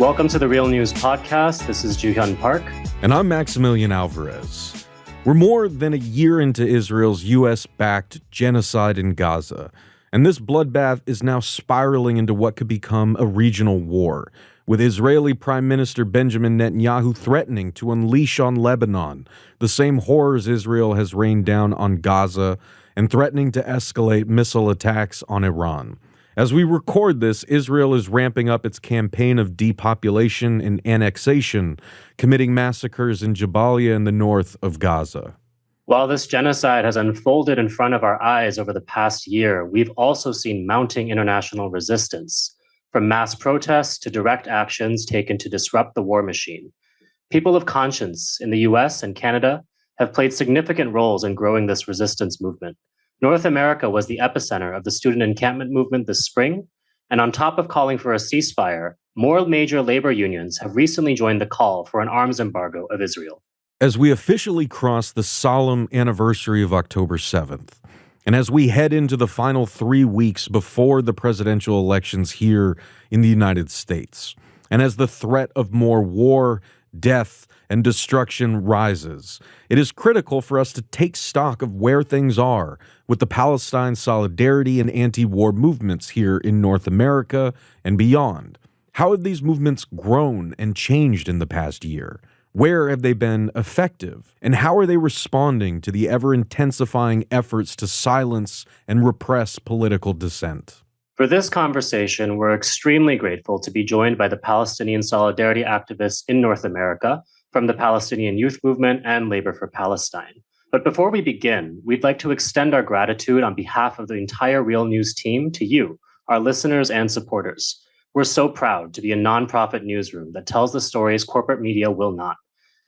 Welcome to the Real News Podcast. This is Joo-hyun Park. And I'm Maximilian Alvarez. We're more than a year into Israel's U.S.-backed genocide in Gaza, and this bloodbath is now spiraling into what could become a regional war, with Israeli Prime Minister Benjamin Netanyahu threatening to unleash on Lebanon the same horrors Israel has rained down on Gaza and threatening to escalate missile attacks on Iran. As we record this, Israel is ramping up its campaign of depopulation and annexation, committing massacres in Jabalia in the north of Gaza. While this genocide has unfolded in front of our eyes over the past year, we've also seen mounting international resistance, from mass protests to direct actions taken to disrupt the war machine. People of conscience in the US and Canada have played significant roles in growing this resistance movement. North America was the epicenter of the student encampment movement this spring, and on top of calling for a ceasefire, more major labor unions have recently joined the call for an arms embargo of Israel. As we officially cross the solemn anniversary of October 7th, and as we head into the final 3 weeks before the presidential elections here in the United States, and as the threat of more war, death, and destruction rises, it is critical for us to take stock of where things are with the Palestine solidarity and anti-war movements here in North America and beyond. How have these movements grown and changed in the past year? Where have they been effective? And how are they responding to the ever-intensifying efforts to silence and repress political dissent? For this conversation, we're extremely grateful to be joined by the Palestinian solidarity activists in North America from the Palestinian Youth Movement and Labor for Palestine. But before we begin, we'd like to extend our gratitude on behalf of the entire Real News team to you, our listeners and supporters. We're so proud to be a nonprofit newsroom that tells the stories corporate media will not.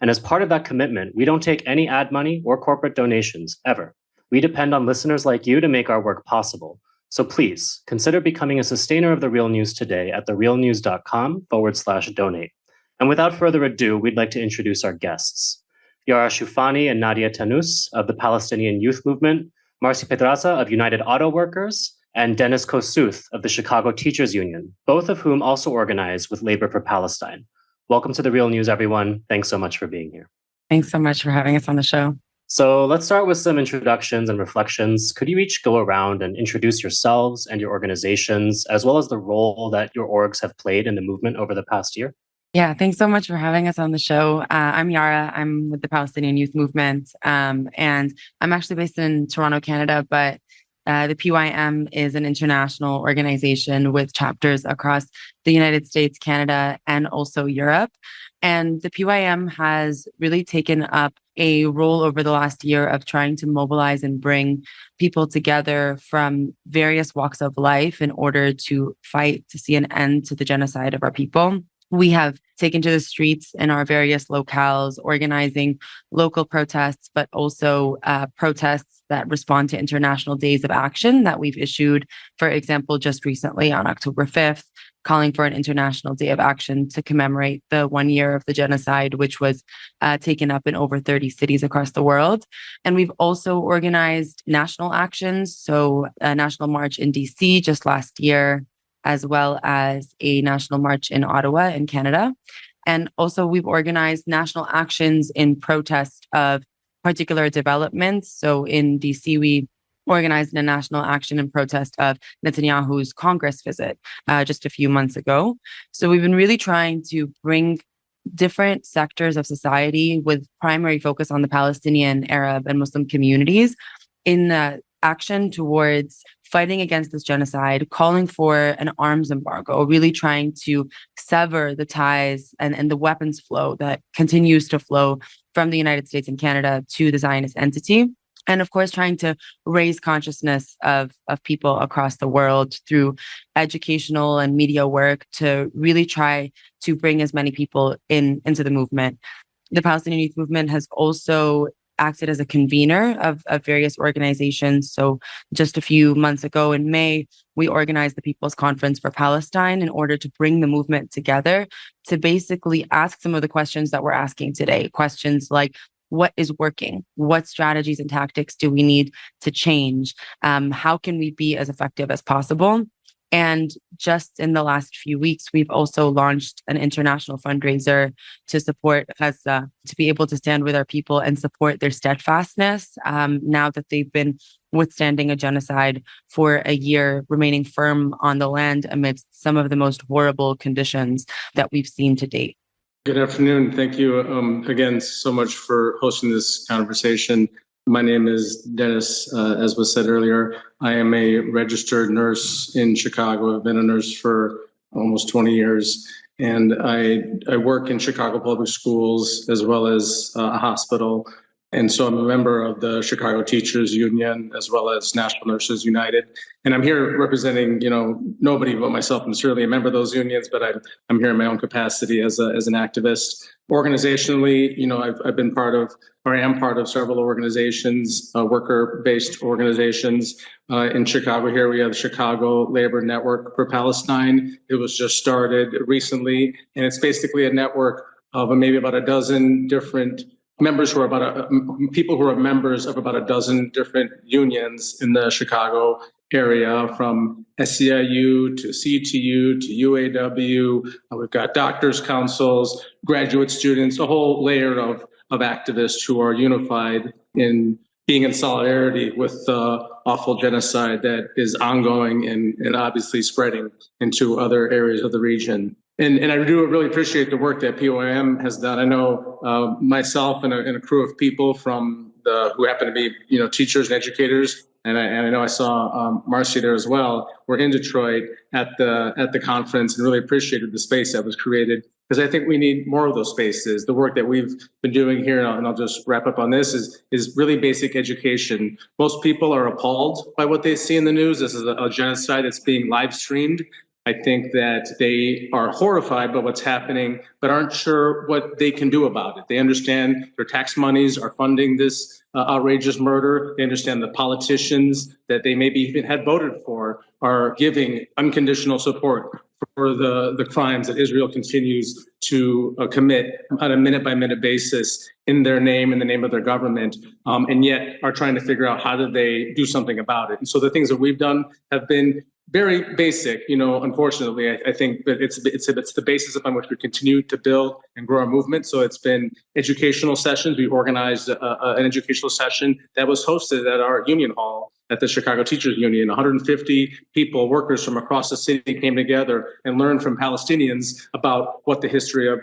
And as part of that commitment, we don't take any ad money or corporate donations, ever. We depend on listeners like you to make our work possible. So please, consider becoming a sustainer of The Real News today at therealnews.com/donate. And without further ado, we'd like to introduce our guests. Yara Shoufani and Nadya Tannous of the Palestinian Youth Movement, Marcelina Pedraza of United Auto Workers, and Dennis Kosuth of the Chicago Teachers Union, both of whom also organize with Labor for Palestine. Welcome to The Real News, everyone. Thanks so much for being here. Thanks so much for having us on the show. So let's start with some introductions and reflections. Could you each go around and introduce yourselves and your organizations, as well as the role that your orgs have played in the movement over the past year? Yeah, thanks so much for having us on the show. I'm Yara. I'm with the Palestinian Youth Movement, and I'm actually based in Toronto, Canada, but the PYM is an international organization with chapters across the United States, Canada, and also Europe. And the PYM has really taken up a role over the last year of trying to mobilize and bring people together from various walks of life in order to fight to see an end to the genocide of our people. We have taken to the streets in our various locales, organizing local protests, but also protests that respond to international days of action that we've issued, for example, just recently on October 5th, calling for an international day of action to commemorate the 1 year of the genocide, which was taken up in over 30 cities across the world. And we've also organized national actions, so a national march in DC just last year, as well as a national march in Ottawa in Canada. And also we've organized national actions in protest of particular developments. So in DC, we organized a national action in protest of Netanyahu's Congress visit just a few months ago. So we've been really trying to bring different sectors of society with primary focus on the Palestinian, Arab, and Muslim communities in action towards fighting against this genocide, calling for an arms embargo, really trying to sever the ties and the weapons flow that continues to flow from the United States and Canada to the Zionist entity. And of course, trying to raise consciousness of people across the world through educational and media work to really try to bring as many people into the movement. The Palestinian Youth Movement has also acted as a convener of various organizations. So just a few months ago in May, we organized the People's Conference for Palestine in order to bring the movement together to basically ask some of the questions that we're asking today. Questions like, what is working? What strategies and tactics do we need to change? How can we be as effective as possible? And just in the last few weeks, we've also launched an international fundraiser to support Gaza, to be able to stand with our people and support their steadfastness now that they've been withstanding a genocide for a year, remaining firm on the land amidst some of the most horrible conditions that we've seen to date. Good afternoon. Thank you again so much for hosting this conversation. My name is Dennis, as was said earlier. I am a registered nurse in Chicago. I've been a nurse for almost 20 years, and I work in Chicago public schools as well as a hospital. And so I'm a member of the Chicago Teachers Union as well as National Nurses United. And I'm here representing, nobody but myself. I'm certainly a member of those unions, but I'm here in my own capacity as an activist. Organizationally, I've been part of, or I am part of several organizations, worker-based organizations. In Chicago here, we have the Chicago Labor Network for Palestine. It was just started recently, and it's basically a network of maybe about a dozen different members who are people who are members of about a dozen different unions in the Chicago area, from SEIU to CTU to UAW. We've got doctors' councils, graduate students, a whole layer of activists who are unified in being in solidarity with the awful genocide that is ongoing and obviously spreading into other areas of the region. And I do really appreciate the work that PYM has done. I know myself and a crew of people who happen to be, teachers and educators, and I know I saw Marcy there as well. We're in Detroit at the conference and really appreciated the space that was created, because I think we need more of those spaces. The work that we've been doing here, and I'll just wrap up on this, is really basic education. Most people are appalled by what they see in the news. This is a genocide that's being live streamed. I think that they are horrified by what's happening, but aren't sure what they can do about it. They understand their tax monies are funding this outrageous murder. They understand the politicians that they maybe even had voted for are giving unconditional support for the crimes that Israel continues to commit on a minute-by-minute basis in their name, in the name of their government, and yet are trying to figure out how do they do something about it. And so the things that we've done have been very basic, unfortunately. I think that it's the basis upon which we continue to build and grow our movement. So it's been educational sessions. We organized an educational session that was hosted at our union hall at the Chicago Teachers Union. 150 people, workers from across the city, came together and learned from Palestinians about what the history of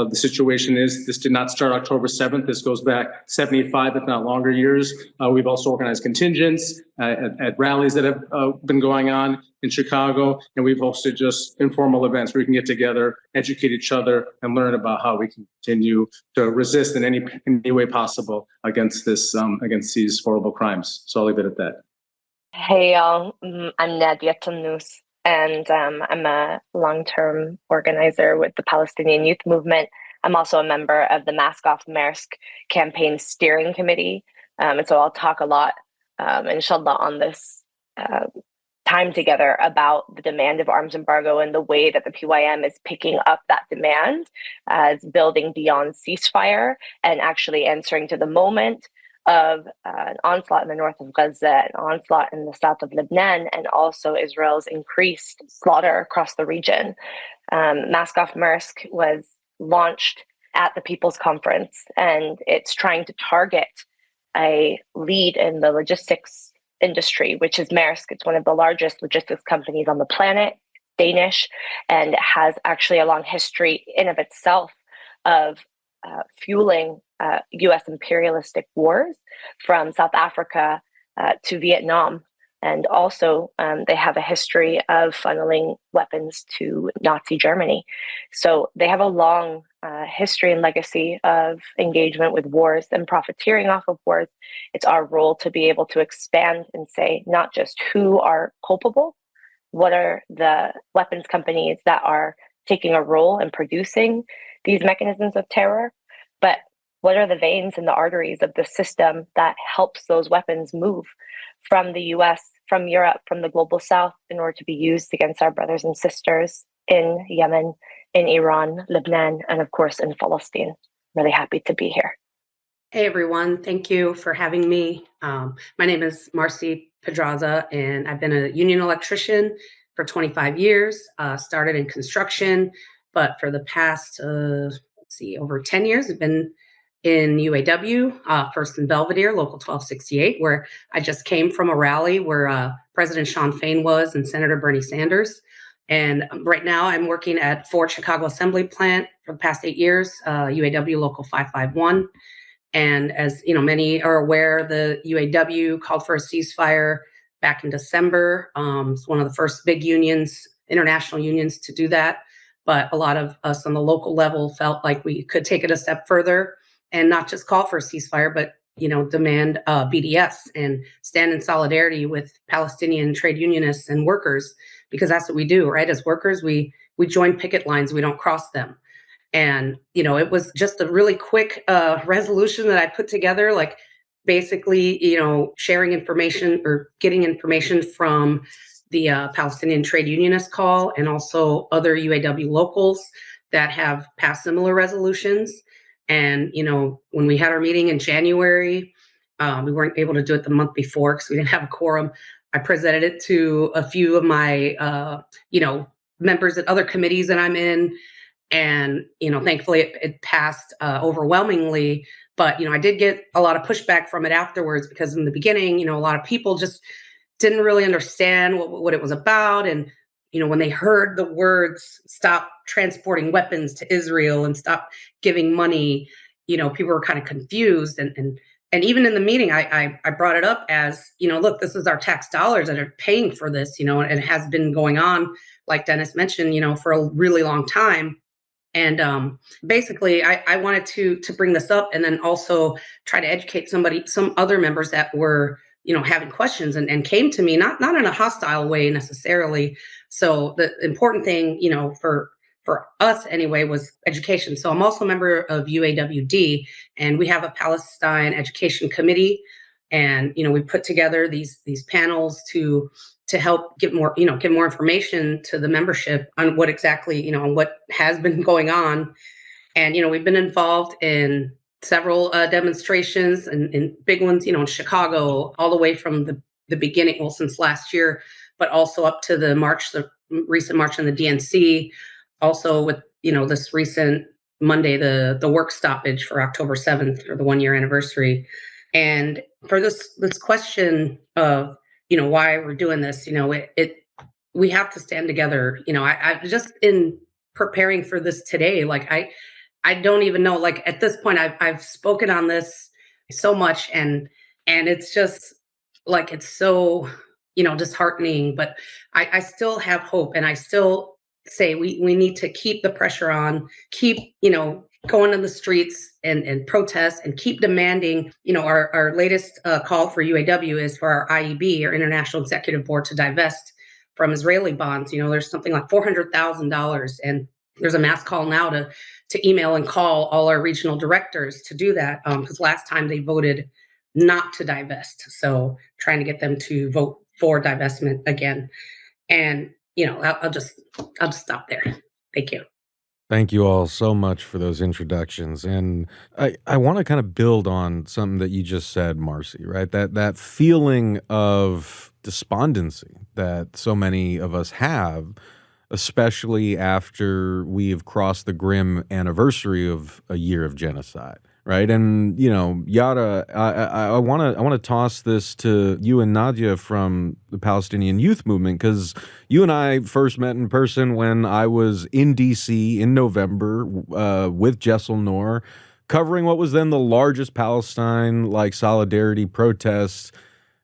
the situation is. This did not start October 7th. This goes back 75, if not longer, years. We've also organized contingents at rallies that have been going on in Chicago. And we've hosted just informal events where we can get together, educate each other, and learn about how we can continue to resist in any way possible against these horrible crimes. So I'll leave it at that. Hey, y'all. I'm Nadya Tannous, and I'm a long-term organizer with the Palestinian Youth Movement. I'm also a member of the Off Maersk campaign steering committee. And so I'll talk a lot, inshallah, on this time together about the demand of arms embargo and the way that the PYM is picking up that demand as building beyond ceasefire and actually answering to the moment of an onslaught in the north of Gaza, an onslaught in the south of Lebanon, and also Israel's increased slaughter across the region. Off Maersk was launched at the People's Conference, and it's trying to target a lead in the logistics industry, which is Maersk. It's one of the largest logistics companies on the planet, Danish, and has actually a long history in of itself of fueling U.S. imperialistic wars from South Africa to Vietnam. And also they have a history of funneling weapons to Nazi Germany. So they have a long history and legacy of engagement with wars and profiteering off of wars. It's our role to be able to expand and say not just who are culpable, what are the weapons companies that are taking a role in producing these mechanisms of terror, but what are the veins and the arteries of the system that helps those weapons move from the US, from Europe, from the global South in order to be used against our brothers and sisters in Yemen, in Iran, Lebanon, and of course in Palestine. Really happy to be here. Hey everyone, thank you for having me. My name is Marcelina Pedraza, and I've been a union electrician for 25 years, started in construction, but for the past, over 10 years, I've been in UAW, first in Belvedere, Local 1268, where I just came from a rally where President Sean Fain was and Senator Bernie Sanders. And right now I'm working at Fort Chicago Assembly Plant for the past 8 years, UAW Local 551. And as you know, many are aware, the UAW called for a ceasefire back in December. It's one of the first big unions, international unions, to do that. But a lot of us on the local level felt like we could take it a step further and not just call for a ceasefire, but demand BDS and stand in solidarity with Palestinian trade unionists and workers, because that's what we do, right? As workers, we join picket lines, we don't cross them. And it was just a really quick resolution that I put together, like basically sharing information or getting information from the Palestinian trade unionist call and also other UAW locals that have passed similar resolutions. And when we had our meeting in January, we weren't able to do it the month before because we didn't have a quorum. I presented it to a few of my members at other committees that I'm in, and thankfully it passed overwhelmingly. But I did get a lot of pushback from it afterwards, because in the beginning a lot of people just didn't really understand what it was about. And when they heard the words "stop transporting weapons to Israel" and "stop giving money," people were kind of confused. And even in the meeting, I brought it up as, look, this is our tax dollars that are paying for this, and it has been going on, like Dennis mentioned, for a really long time. And basically, I wanted to bring this up and then also try to educate some other members that were, having questions and came to me, not in a hostile way necessarily. So the important thing, for us anyway, was education. So I'm also a member of UAWD, and we have a Palestine Education Committee. And, we put together these panels to help give more information to the membership on what exactly, on what has been going on. And, we've been involved in several demonstrations and big ones, in Chicago, all the way from the beginning, well, since last year, but also up to the recent march in the DNC, also with, this recent Monday, the work stoppage for October 7th, for the 1-year anniversary. And for this question of, why we're doing this, we have to stand together. I just, in preparing for this today, like I don't even know, like at this point I've spoken on this so much, and it's just like, it's so, disheartening, but I still have hope, and I still say we need to keep the pressure on, keep, going to the streets and protest, and keep demanding, our latest call for UAW is for our IEB, or International Executive Board, to divest from Israeli bonds. There's something like $400,000, and there's a mass call now to email and call all our regional directors to do that, because last time they voted not to divest. So trying to get them to vote for divestment again. And I'll just stop there. Thank you. Thank you all so much for those introductions. And I want to kind of build on something that you just said, Marcy, right? That feeling of despondency that so many of us have, especially after we have crossed the grim anniversary of a year of genocide, right? And, Yara, I want to toss this to you and Nadya from the Palestinian Youth Movement, because you and I first met in person when I was in D.C. in November with Jessel Noor, covering what was then the largest Palestine solidarity protest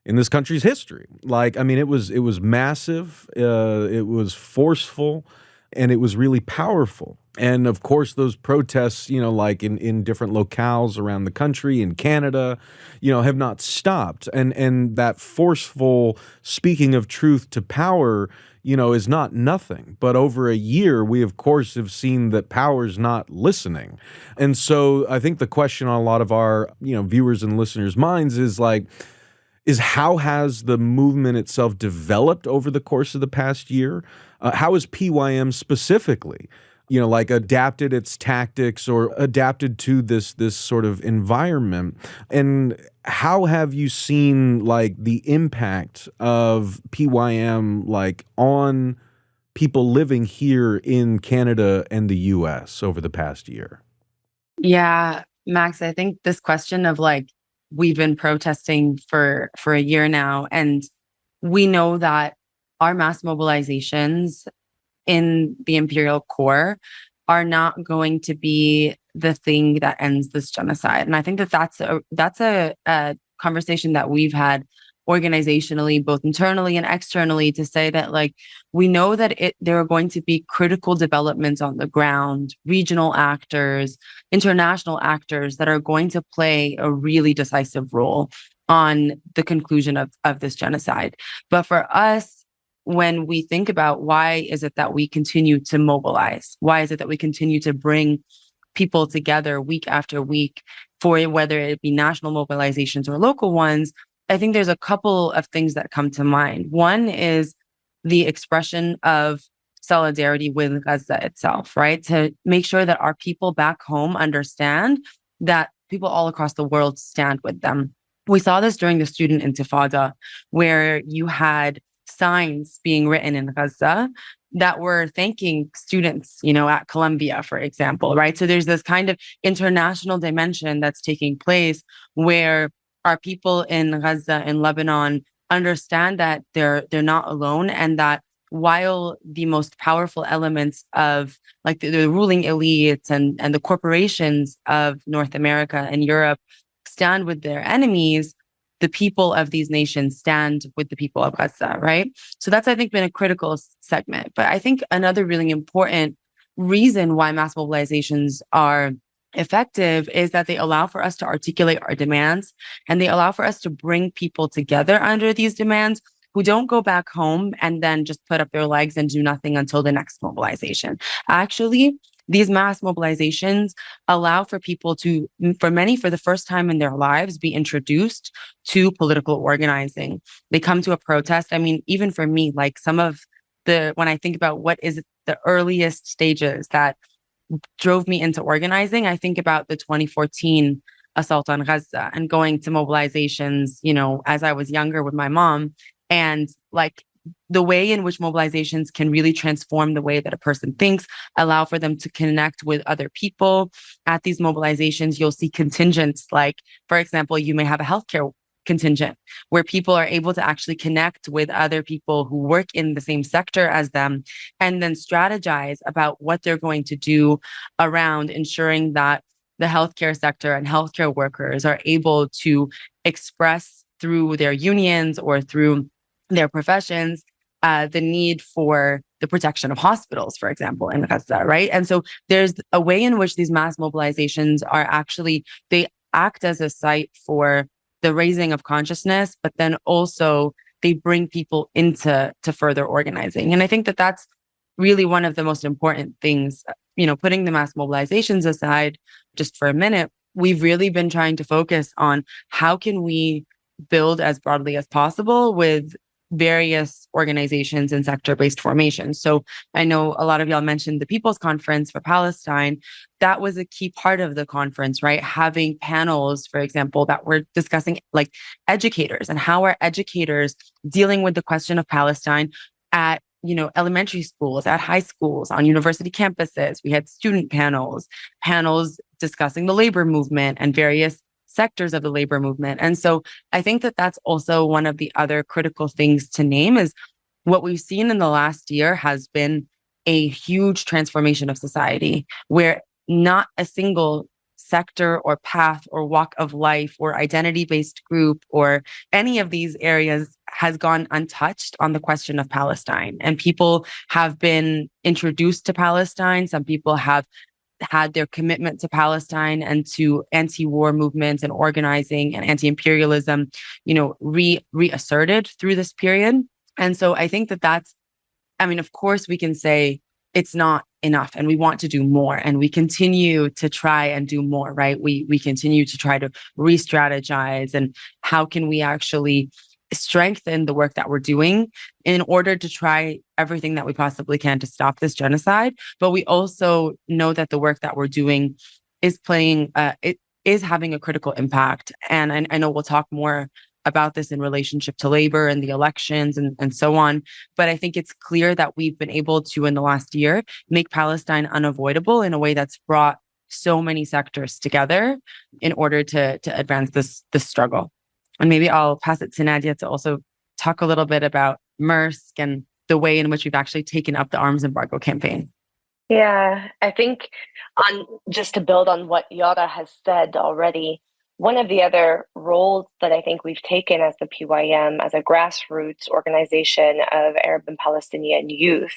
in this country's history. It was massive, it was forceful, and it was really powerful. And of course, those protests, in different locales around the country, in Canada, have not stopped. And that forceful speaking of truth to power, is not nothing. But over a year, we of course have seen that power's not listening. And so I think the question on a lot of our, viewers and listeners' minds is how has the movement itself developed over the course of the past year? How has PYM specifically, adapted its tactics or adapted to this sort of environment? And how have you seen the impact of PYM on people living here in Canada and the US over the past year? Yeah, Max, I think this question of like, we've been protesting for a year now, and we know that our mass mobilizations in the imperial core are not going to be the thing that ends this genocide. And I think that that's a conversation that we've had organizationally, both internally and externally, to say that like we know that there are going to be critical developments on the ground, regional actors, international actors that are going to play a really decisive role on the conclusion of this genocide. But for us, when we think about why is it that we continue to mobilize, why is it that we continue to bring people together week after week for whether it be national mobilizations or local ones, I think there's a couple of things that come to mind. One is the expression of solidarity with Gaza itself, right? To make sure that our people back home understand that people all across the world stand with them. We saw this during the student intifada, where you had signs being written in Gaza that were thanking students, at Columbia, for example, right? So there's this kind of international dimension that's taking place where our people in Gaza and Lebanon understand that they're not alone, and that while the most powerful elements of like the ruling elites and the corporations of North America and Europe stand with their enemies, the people of these nations stand with the people of Gaza, right? So that's, I think, been a critical segment. But I think another really important reason why mass mobilizations are effective is that they allow for us to articulate our demands, and they allow for us to bring people together under these demands who don't go back home and then just put up their legs and do nothing until the next mobilization. Actually, these mass mobilizations allow for people to, for many, for the first time in their lives, be introduced to political organizing. They come to a protest. I mean, even for me, like when I think about what is the earliest stages that drove me into organizing, I think about the 2014 assault on Gaza and going to mobilizations, as I was younger with my mom, and like the way in which mobilizations can really transform the way that a person thinks, allow for them to connect with other people. At these mobilizations, you'll see contingents like, for example, you may have a healthcare contingent where people are able to actually connect with other people who work in the same sector as them, and then strategize about what they're going to do around ensuring that the healthcare sector and healthcare workers are able to express through their unions or through their professions the need for the protection of hospitals, for example, in Gaza, right? And so there's a way in which these mass mobilizations are actually, they act as a site for the raising of consciousness, but then also they bring people into further organizing. And I think that that's really one of the most important things, putting the mass mobilizations aside just for a minute. We've really been trying to focus on how can we build as broadly as possible with various organizations and sector-based formations. So I know a lot of y'all mentioned the People's Conference for Palestine. That was a key part of the conference, right? Having panels, for example, that were discussing like educators and how are educators dealing with the question of Palestine at elementary schools, at high schools, on university campuses. We had student panels discussing the labor movement and various sectors of the labor movement. And so I think that that's also one of the other critical things to name is what we've seen in the last year has been a huge transformation of society where not a single sector or path or walk of life or identity-based group or any of these areas has gone untouched on the question of Palestine. And people have been introduced to Palestine. Some people have had their commitment to Palestine and to anti-war movements and organizing and anti-imperialism, reasserted through this period. And so I think that that's, of course we can say it's not enough and we want to do more and we continue to try and do more, right? We continue to try to re-strategize and how can we actually strengthen the work that we're doing in order to try everything that we possibly can to stop this genocide. But we also know that the work that we're doing is it is having a critical impact. And I know we'll talk more about this in relationship to labor and the elections and so on. But I think it's clear that we've been able to, in the last year, make Palestine unavoidable in a way that's brought so many sectors together in order to advance this struggle. And maybe I'll pass it to Nadya to also talk a little bit about Maersk and the way in which we've actually taken up the arms embargo campaign. Yeah, I think just to build on what Yara has said already, one of the other roles that I think we've taken as the PYM, as a grassroots organization of Arab and Palestinian youth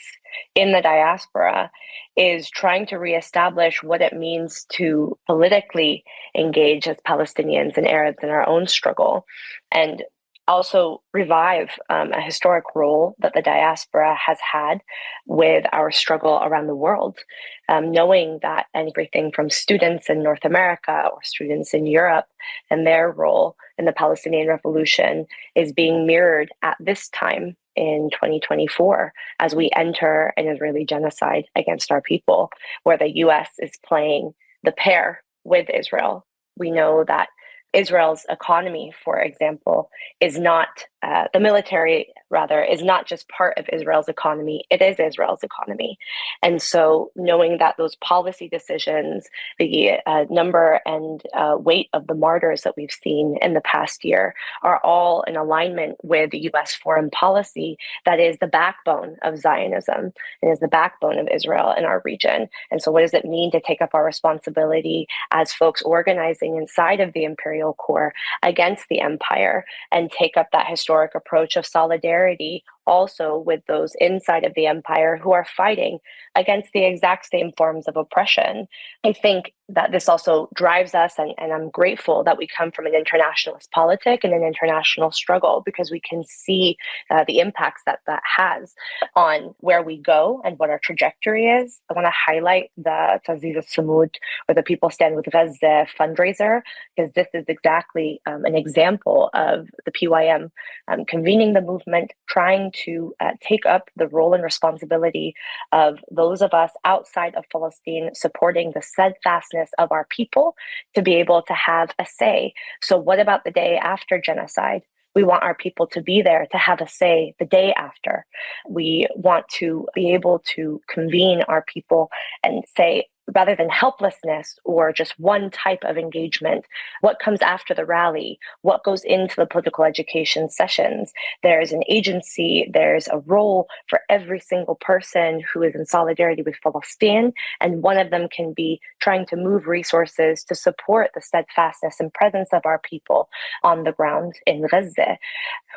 in the diaspora, is trying to reestablish what it means to politically engage as Palestinians and Arabs in our own struggle, and also revive a historic role that the diaspora has had with our struggle around the world, knowing that everything from students in North America or students in Europe and their role in the Palestinian Revolution is being mirrored at this time in 2024 as we enter an Israeli genocide against our people, where the US is playing the pair with Israel. We know that Israel's economy, for example, is not, the military rather, is not just part of Israel's economy, it is Israel's economy. And so knowing that those policy decisions, the number and weight of the martyrs that we've seen in the past year are all in alignment with the US foreign policy that is the backbone of Zionism and is the backbone of Israel in our region. And so what does it mean to take up our responsibility as folks organizing inside of the imperial core against the empire and take up that historic approach of solidarity also with those inside of the empire who are fighting against the exact same forms of oppression? I think that this also drives us, and I'm grateful that we come from an internationalist politic and an international struggle, because we can see the impacts that has on where we go and what our trajectory is. I want to highlight the Taziz al-Samud, or the People Stand with Gaza fundraiser, because this is exactly an example of the PYM convening the movement, trying to take up the role and responsibility of those of us outside of Palestine, supporting the steadfastness of our people to be able to have a say. So what about the day after genocide? We want our people to be there to have a say the day after. We want to be able to convene our people and say, rather than helplessness or just one type of engagement, what comes after the rally, what goes into the political education sessions. There's an agency, there's a role for every single person who is in solidarity with Palestine, and one of them can be trying to move resources to support the steadfastness and presence of our people on the ground in Gaza,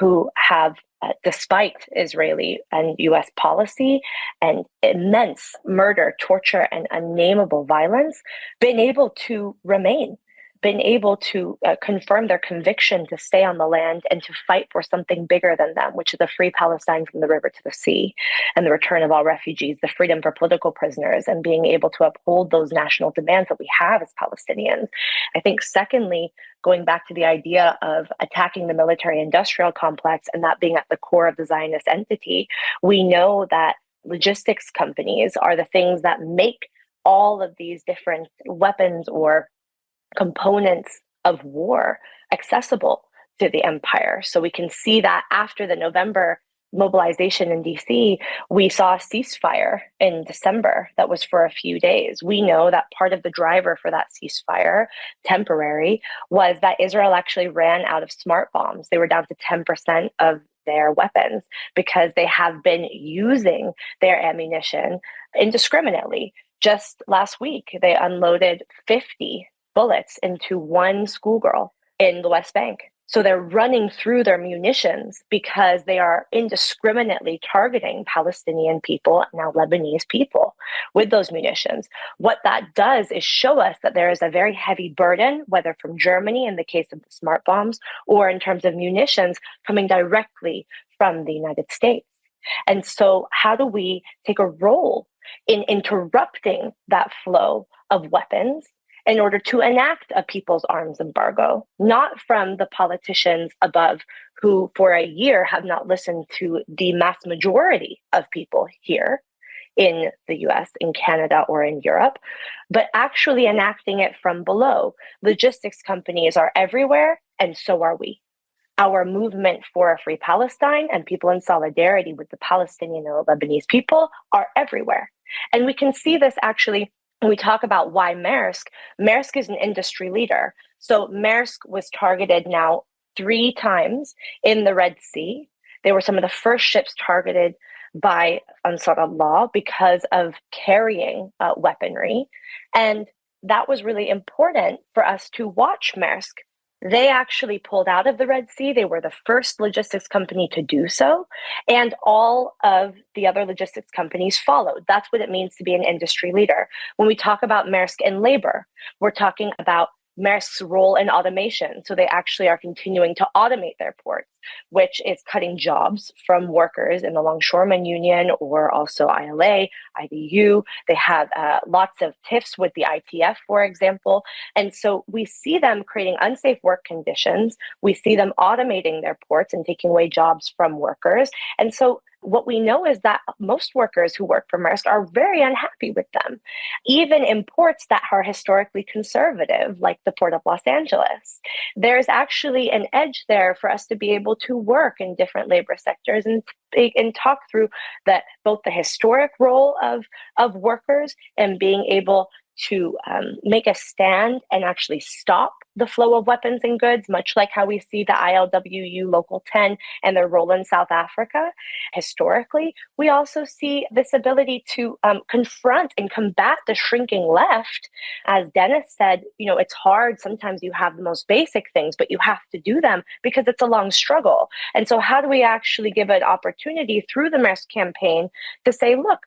who have, despite Israeli and US policy and immense murder, torture, and unnameable violence, been able to remain, been able to confirm their conviction to stay on the land and to fight for something bigger than them, which is a free Palestine from the river to the sea, and the return of all refugees, the freedom for political prisoners, and being able to uphold those national demands that we have as Palestinians. I think, secondly, going back to the idea of attacking the military-industrial complex and that being at the core of the Zionist entity, we know that logistics companies are the things that make all of these different weapons or components of war accessible to the empire. So we can see that after the November mobilization in DC, we saw a ceasefire in December that was for a few days. We know that part of the driver for that ceasefire, temporary, was that Israel actually ran out of smart bombs. They were down to 10% of their weapons because they have been using their ammunition indiscriminately. Just last week, they unloaded 50 bullets into one schoolgirl in the West Bank. So they're running through their munitions because they are indiscriminately targeting Palestinian people, now Lebanese people, with those munitions. What that does is show us that there is a very heavy burden, whether from Germany in the case of the smart bombs, or in terms of munitions coming directly from the United States. And so how do we take a role in interrupting that flow of weapons in order to enact a people's arms embargo, not from the politicians above who for a year have not listened to the mass majority of people here in the US, in Canada, or in Europe, but actually enacting it from below. Logistics companies are everywhere, and so are we. our movement for a free Palestine and people in solidarity with the Palestinian and Lebanese people are everywhere. And we can see this actually when we talk about why Maersk. Maersk is an industry leader. So Maersk was targeted now 3 times in the Red Sea. They were some of the first ships targeted by Ansar Allah because of carrying weaponry. And that was really important for us to watch Maersk. They actually pulled out of the Red Sea. They were the first logistics company to do so. And all of the other logistics companies followed. That's what it means to be an industry leader. When we talk about Maersk and labor, we're talking about Maersk's role in automation. So they actually are continuing to automate their ports, which is cutting jobs from workers in the Longshoremen Union or also ILA, IDU. They have lots of TIFs with the ITF, for example. And so we see them creating unsafe work conditions. We see them automating their ports and taking away jobs from workers. And so what we know is that most workers who work for Maersk are very unhappy with them, even in ports that are historically conservative, like the Port of Los Angeles. There's actually an edge there for us to be able to work in different labor sectors and talk through that, both the historic role of workers and being able to make a stand and actually stop the flow of weapons and goods, much like how we see the ILWU Local 10 and their role in South Africa. Historically, we also see this ability to confront and combat the shrinking left. As Dennis said, it's hard. Sometimes you have the most basic things, but you have to do them because it's a long struggle. And so how do we actually give an opportunity through the Maersk campaign to say, look,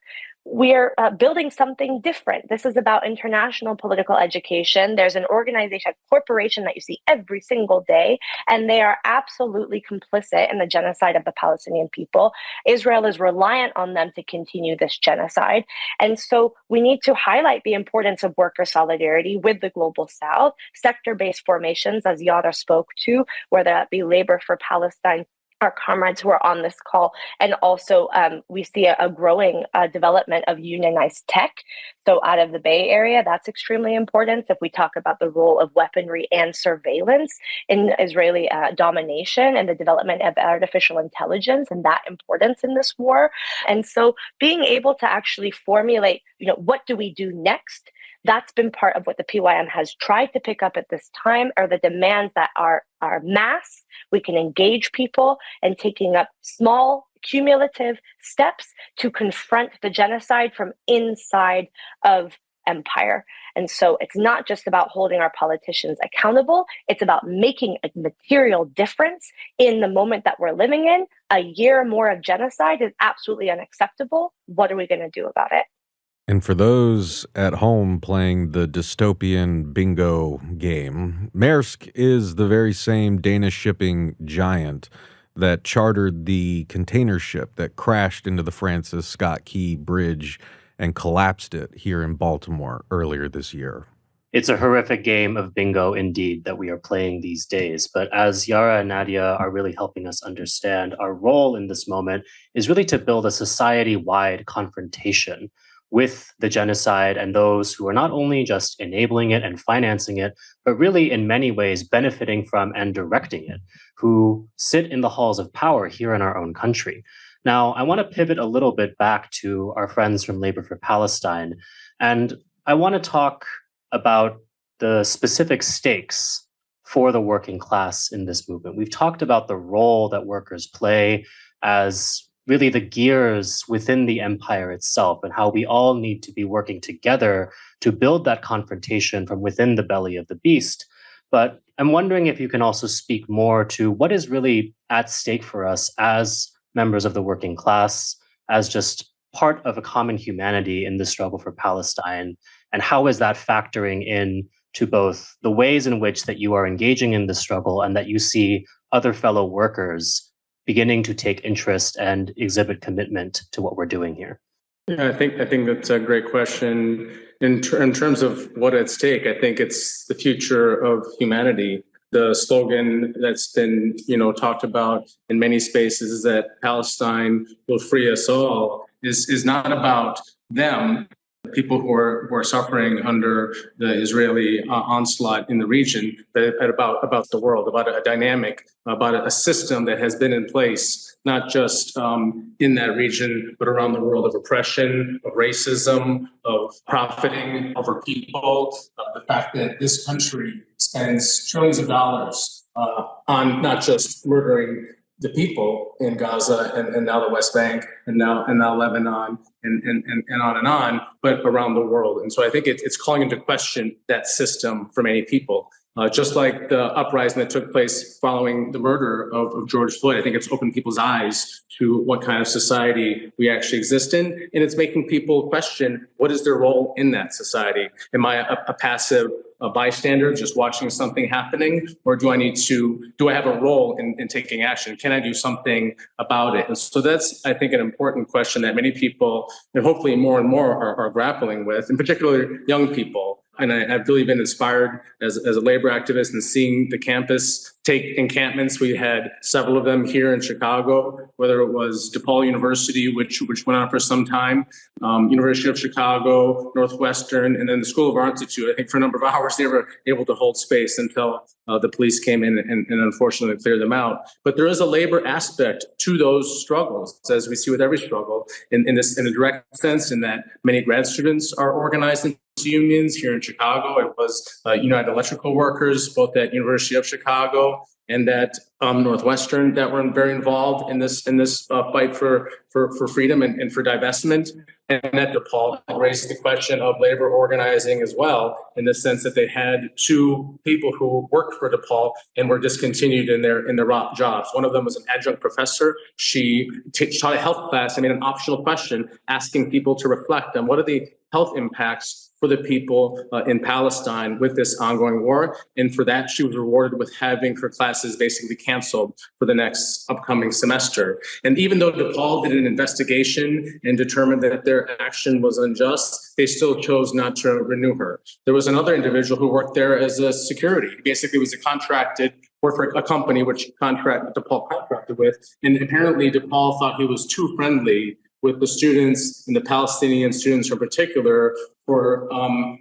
we're building something different. This is about international political education. There's an organization, a corporation that you see every single day, and they are absolutely complicit in the genocide of the Palestinian people. Israel is reliant on them to continue this genocide. And so we need to highlight the importance of worker solidarity with the Global South, sector-based formations, as Yara spoke to, whether that be Labor for Palestine, our comrades who are on this call. And also we see a growing development of unionized tech. So out of the Bay Area, that's extremely important. If we talk about the role of weaponry and surveillance in Israeli domination and the development of artificial intelligence and that importance in this war. And so being able to actually formulate, what do we do next? That's been part of what the PYM has tried to pick up at this time, are the demands that are mass. We can engage people and taking up small cumulative steps to confront the genocide from inside of empire. And so it's not just about holding our politicians accountable. It's about making a material difference in the moment that we're living in. A year more of genocide is absolutely unacceptable. What are we going to do about it? And for those at home playing the dystopian bingo game, Maersk is the very same Danish shipping giant that chartered the container ship that crashed into the Francis Scott Key Bridge and collapsed it here in Baltimore earlier this year. It's a horrific game of bingo indeed that we are playing these days. But as Yara and Nadya are really helping us understand, our role in this moment is really to build a society-wide confrontation with the genocide and those who are not only just enabling it and financing it, but really in many ways benefiting from and directing it, who sit in the halls of power here in our own country. Now, I want to pivot a little bit back to our friends from Labor for Palestine, and I want to talk about the specific stakes for the working class in this movement. We've talked about the role that workers play as really the gears within the empire itself and how we all need to be working together to build that confrontation from within the belly of the beast. But I'm wondering if you can also speak more to what is really at stake for us as members of the working class, as just part of a common humanity in the struggle for Palestine, and how is that factoring in to both the ways in which that you are engaging in the struggle and that you see other fellow workers beginning to take interest and exhibit commitment to what we're doing here? Yeah, I think that's a great question. In terms of what at stake, I think it's the future of humanity. The slogan that's been, talked about in many spaces is that Palestine will free us all is not about them. people who are suffering under the Israeli onslaught in the region, about the world, about a dynamic, about a system that has been in place, not just in that region, but around the world, of oppression, of racism, of profiting over people, the fact that this country spends trillions of dollars on not just murdering the people in Gaza and now the West Bank and now Lebanon and on, but around the world. And so I think it's calling into question that system for many people. Just like the uprising that took place following the murder of George Floyd, I think it's opened people's eyes to what kind of society we actually exist in. And it's making people question, what is their role in that society? Am I a passive bystander just watching something happening? Or do I have a role in taking action? Can I do something about it? And so that's, I think, an important question that many people, and hopefully more and more, are grappling with, in particular young people. And I've really been inspired as a labor activist and seeing the campus take encampments. We had several of them here in Chicago, whether it was DePaul University, which went on for some time, University of Chicago, Northwestern, and then the School of Art Institute. I think for a number of hours they were able to hold space until the police came in and unfortunately cleared them out. But there is a labor aspect to those struggles, as we see with every struggle, in a direct sense, in that many grad students are organized in unions. Here in Chicago, it was United Electrical Workers, both at University of Chicago and at Northwestern, that were very involved in this fight for freedom and for divestment. And at DePaul, it raised the question of labor organizing as well, in the sense that they had two people who worked for DePaul and were discontinued in their jobs. One of them was an adjunct professor. She taught a health class and made an optional question asking people to reflect on what are the health impacts for the people in Palestine with this ongoing war. And for that, she was rewarded with having her classes basically canceled for the next upcoming semester. And even though DePaul did an investigation and determined that their action was unjust, they still chose not to renew her. There was another individual who worked there as a security. He basically was worked for a company which DePaul contracted with. And apparently DePaul thought he was too friendly with the students, and the Palestinian students in particular, for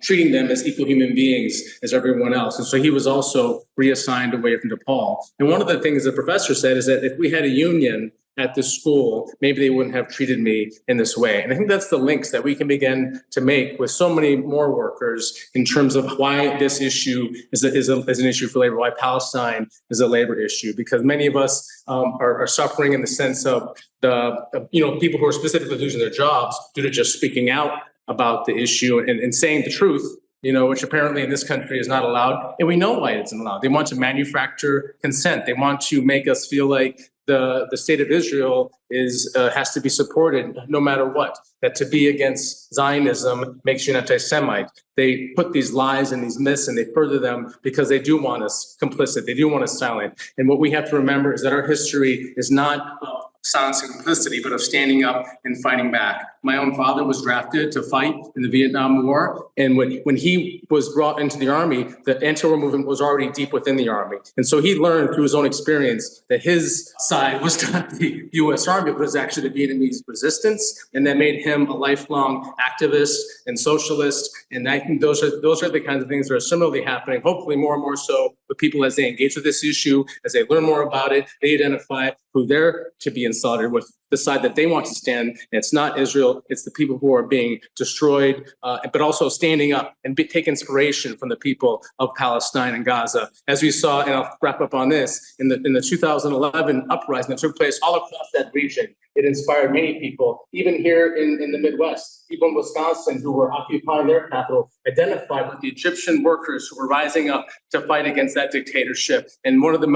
treating them as equal human beings as everyone else. And so he was also reassigned away from DePaul. And one of the things the professor said is that if we had a union at this school, maybe they wouldn't have treated me in this way. And I think that's the links that we can begin to make with so many more workers in terms of why this issue is an issue for labor, why Palestine is a labor issue, because many of us are suffering in the sense of people who are specifically losing their jobs due to just speaking out about the issue and saying the truth, which apparently in this country is not allowed. And we know why it's not allowed. They want to manufacture consent. They want to make us feel like the state of Israel has to be supported no matter what, that to be against Zionism makes you an anti-Semite. They put these lies and these myths and they further them because they do want us complicit. They do want us silent. And what we have to remember is that our history is not silence and complicity, but of standing up and fighting back. My own father was drafted to fight in the Vietnam War. And when he was brought into the army, the anti-war movement was already deep within the army. And so he learned through his own experience that his side was not the U.S. Army, but was actually the Vietnamese resistance. And that made him a lifelong activist and socialist. And I think those are the kinds of things that are similarly happening, hopefully more and more so with people as they engage with this issue, as they learn more about it, they identify who they're to be in solidarity with, the side that they want to stand. And it's not Israel, it's the people who are being destroyed, but also standing up and take inspiration from the people of Palestine and Gaza. As we saw, and I'll wrap up on this, in the 2011 uprising that took place all across that region, it inspired many people, even here in the Midwest, people in Wisconsin who were occupying their capital, identified with the Egyptian workers who were rising up to fight against that dictatorship. And one of the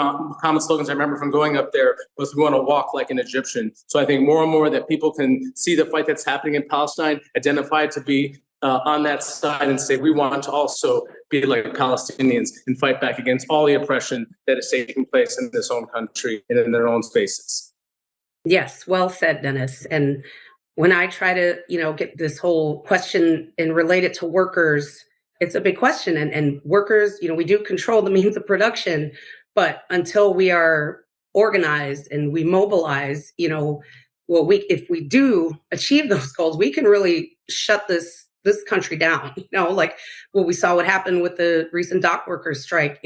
common slogans I remember from going up there was, "We want to walk like an Egyptian." So I think more and more that people can see the fight that's happening in Palestine, identify to be on that side and say, we want to also be like Palestinians and fight back against all the oppression that is taking place in this own country and in their own spaces. Yes, well said, Dennis. And when I try to, get this whole question and relate it to workers, it's a big question. And workers, we do control the means of production, but until we are organized and we mobilize, if we do achieve those goals, we can really shut this this country down, like we saw what happened with the recent dock workers strike,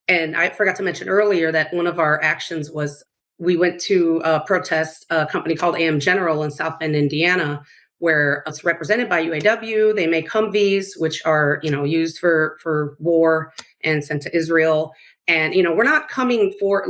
and I forgot to mention earlier that one of our actions was we went to protest a company called AM General in South Bend, Indiana, where it's represented by UAW. They make Humvees, which are, used for war and sent to Israel. And, we're not coming for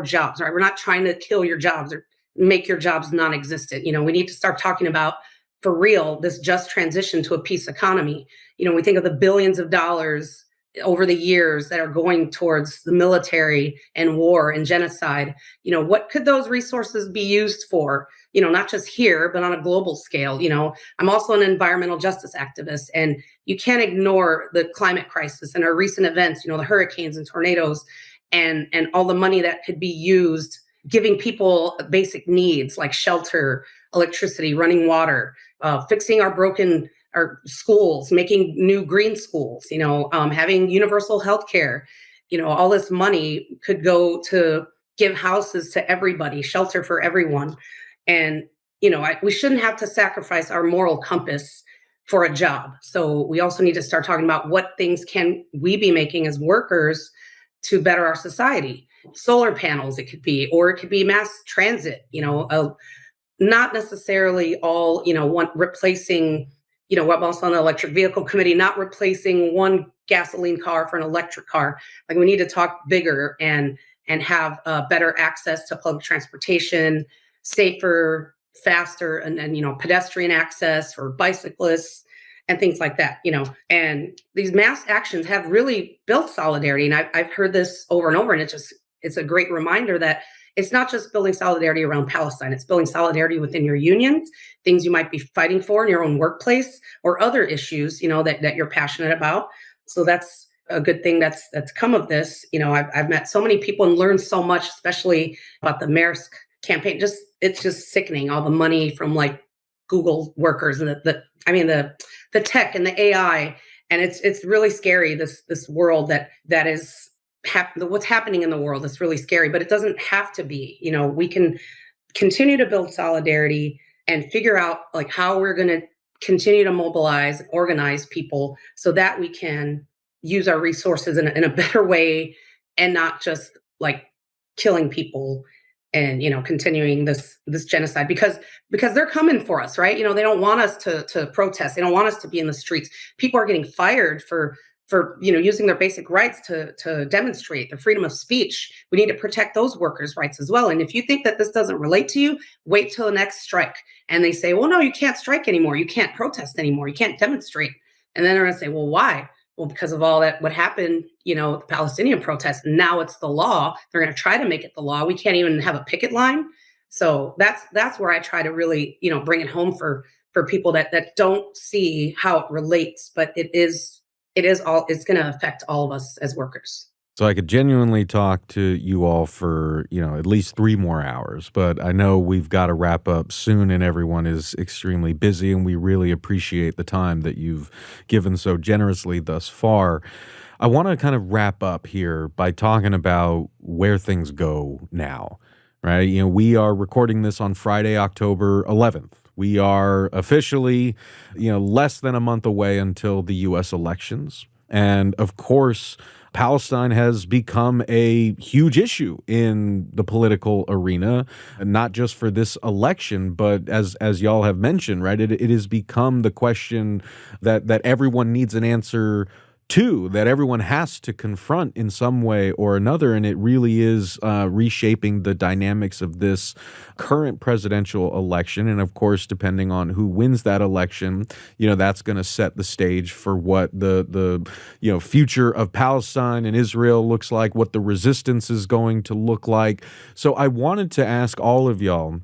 jobs, right? We're not trying to kill your jobs or make your jobs non-existent. We need to start talking about, for real, this just transition to a peace economy. We think of the billions of dollars over the years that are going towards the military and war and genocide. What could those resources be used for? Not just here, but on a global scale. I'm also an environmental justice activist, and you can't ignore the climate crisis and our recent events, the hurricanes and tornadoes, and all the money that could be used giving people basic needs like shelter, electricity, running water, fixing our schools, making new green schools, having universal health care. All this money could go to give houses to everybody, shelter for everyone. And, we shouldn't have to sacrifice our moral compass for a job. So we also need to start talking about what things can we be making as workers to better our society. Solar panels, it could be, or it could be mass transit, not necessarily all, replacing, I'm also on the electric vehicle committee, not replacing one gasoline car for an electric car. Like, we need to talk bigger and have better access to public transportation, safer, faster, and pedestrian access for bicyclists and things like that, and these mass actions have really built solidarity. And I've heard this over and over, and it's a great reminder that it's not just building solidarity around Palestine. It's building solidarity within your unions, things you might be fighting for in your own workplace, or other issues, that you're passionate about. So that's a good thing that's come of this. I've met so many people and learned so much, especially about the Maersk campaign. It's just sickening, all the money from like Google workers and the tech and the AI. And it's really scary, this world that is what's happening in the world is really scary, but it doesn't have to be. We can continue to build solidarity and figure out like how we're going to continue to mobilize, organize people so that we can use our resources in a better way, and not just like killing people and continuing this genocide, because they're coming for us, right? They don't want us to protest. They don't want us to be in the streets. People are getting fired for using their basic rights to demonstrate, their freedom of speech. We need to protect those workers' rights as well. And if you think that this doesn't relate to you, wait till the next strike. And they say, well, no, you can't strike anymore. You can't protest anymore. You can't demonstrate. And then they're going to say, well, why? Well, because of all that, what happened, the Palestinian protests, now it's the law. They're going to try to make it the law. We can't even have a picket line. So that's where I try to really, bring it home for people that don't see how it relates, but it's going to affect all of us as workers. So I could genuinely talk to you all for, at least 3 more hours, but I know we've got to wrap up soon and everyone is extremely busy, and we really appreciate the time that you've given so generously thus far. I want to kind of wrap up here by talking about where things go now, right? We are recording this on Friday, October 11th. We are officially, less than a month away until the U.S. elections. And of course, Palestine has become a huge issue in the political arena, not just for this election, but as y'all have mentioned, right? It has become the question that everyone needs an answer to, that everyone has to confront in some way or another. And it really is reshaping the dynamics of this current presidential election. And of course, depending on who wins that election, that's going to set the stage for what the future of Palestine and Israel looks like, what the resistance is going to look like. So I wanted to ask all of y'all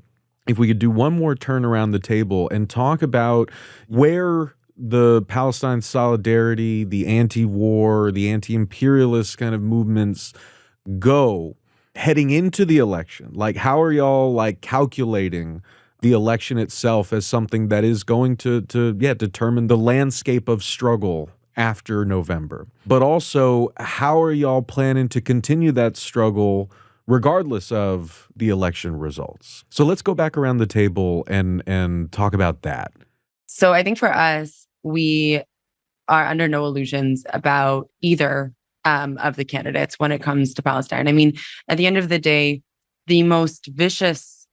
if we could do one more turn around the table and talk about where the Palestine solidarity, the anti-war, the anti-imperialist kind of movements go heading into the election. Like, how are y'all calculating the election itself as something that is going to determine the landscape of struggle after November? But also, how are y'all planning to continue that struggle regardless of the election results? So let's go back around the table and talk about that. So I think for us, we are under no illusions about either of the candidates when it comes to Palestine. I mean, at the end of the day, the most vicious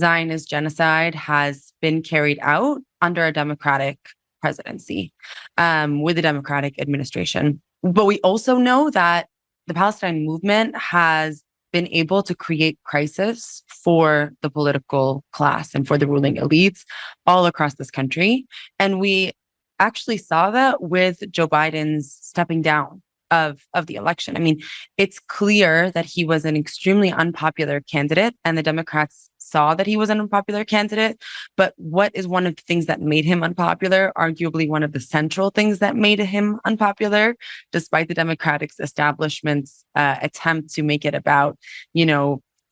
Zionist genocide has been carried out under a democratic presidency, with a democratic administration. But we also know that the Palestine movement has been able to create crisis for the political class and for the ruling elites all across this country. And we actually saw that with Joe Biden's stepping down of the election. I mean, it's clear that he was an extremely unpopular candidate, and the Democrats saw that he was an unpopular candidate. But what is one of the things that made him unpopular? Arguably one of the central things that made him unpopular, despite the Democratic establishment's attempt to make it about,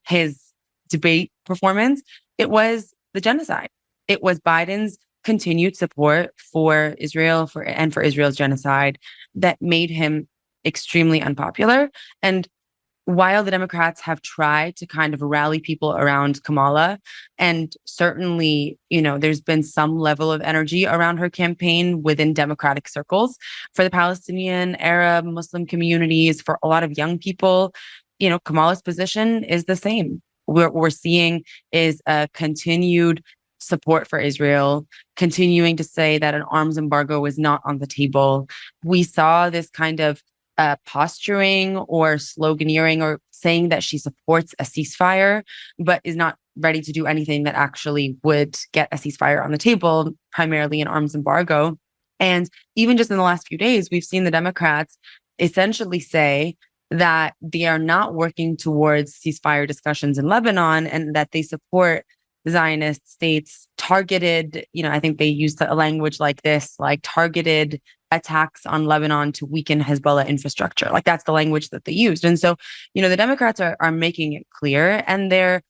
his debate performance, it was the genocide. It was Biden's continued support for Israel for Israel's genocide that made him extremely unpopular. And while the Democrats have tried to kind of rally people around Kamala, and certainly, there's been some level of energy around her campaign within Democratic circles, for the Palestinian, Arab, Muslim communities, for a lot of young people, Kamala's position is the same. What we're seeing is a continued support for Israel, continuing to say that an arms embargo is not on the table. We saw this kind of posturing or sloganeering or saying that she supports a ceasefire, but is not ready to do anything that actually would get a ceasefire on the table, primarily an arms embargo. And even just in the last few days, we've seen the Democrats essentially say that they are not working towards ceasefire discussions in Lebanon and that they support Zionist states targeted, I think they used a language like this, like targeted attacks on Lebanon to weaken Hezbollah infrastructure. Like that's the language that they used. And so, the Democrats are making it clear, and they're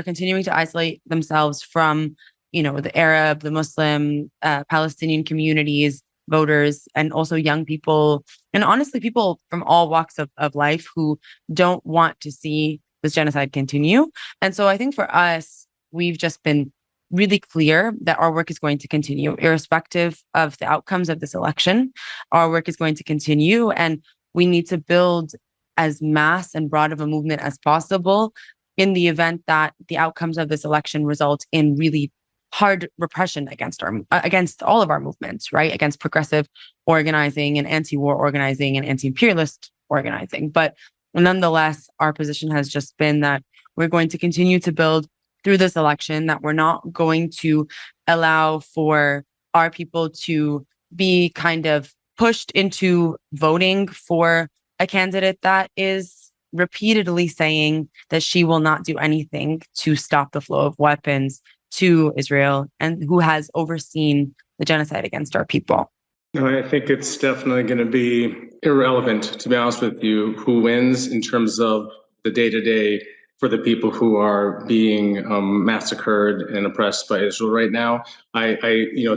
continuing to isolate themselves from, the Arab, the Muslim, Palestinian communities, voters, and also young people, and honestly, people from all walks of life who don't want to see this genocide continue. And so I think for us, we've just been really clear that our work is going to continue, irrespective of the outcomes of this election. Our work is going to continue, and we need to build as mass and broad of a movement as possible in the event that the outcomes of this election result in really hard repression against all of our movements, right? Against progressive organizing and anti-war organizing and anti-imperialist organizing. But nonetheless, our position has just been that we're going to continue to build through this election, that we're not going to allow for our people to be kind of pushed into voting for a candidate that is repeatedly saying that she will not do anything to stop the flow of weapons to Israel, and who has overseen the genocide against our people. No, I think it's definitely going to be irrelevant, to be honest with you, who wins in terms of the day-to-day for the people who are being massacred and oppressed by Israel right now. I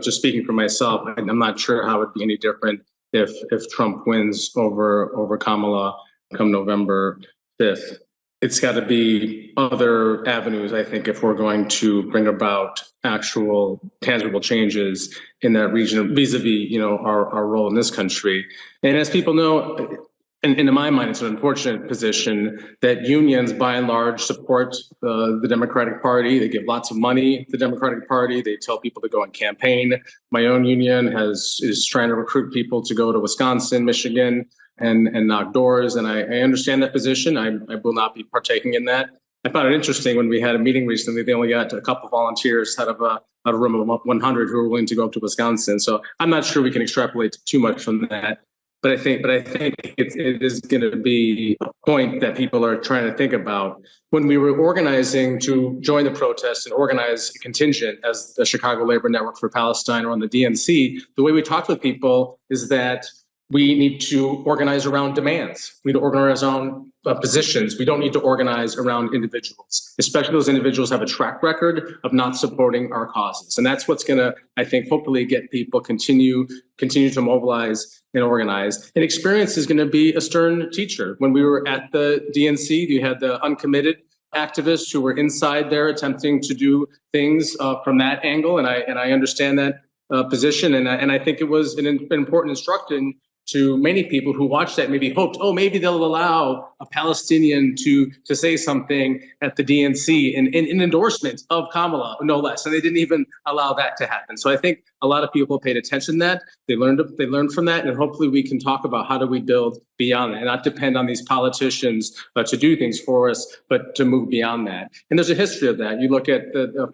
just speaking for myself, I'm not sure how it would be any different if Trump wins over Kamala come November 5th. It's got to be other avenues, I think, if we're going to bring about actual tangible changes in that region vis-a-vis, our role in this country. And as people know, and in my mind, it's an unfortunate position that unions, by and large, support the Democratic Party. They give lots of money to the Democratic Party. They tell people to go and campaign. My own union is trying to recruit people to go to Wisconsin, Michigan, and knock doors. And I understand that position. I will not be partaking in that. I found it interesting when we had a meeting recently. They only got a couple volunteers out of a room of 100 who were willing to go up to Wisconsin. So I'm not sure we can extrapolate too much from that. But I think it is going to be a point that people are trying to think about. When we were organizing to join the protests and organize a contingent as the Chicago Labor Network for Palestine or on the DNC, the way we talked with people is that we need to organize around demands. We need to organize around positions. We don't need to organize around individuals, especially those individuals have a track record of not supporting our causes. And that's what's going to, I think, hopefully get people continue to mobilize and organize. And experience is going to be a stern teacher. When we were at the DNC, you had the uncommitted activists who were inside there attempting to do things from that angle, and I understand that position, and I think it was an important instruction to many people who watched that, maybe hoped, oh, maybe they'll allow a Palestinian to say something at the DNC in endorsement of Kamala, no less. And they didn't even allow that to happen. So I think a lot of people paid attention to that. They learned from that. And hopefully we can talk about how do we build beyond that and not depend on these politicians to do things for us, but to move beyond that. And there's a history of that. You look at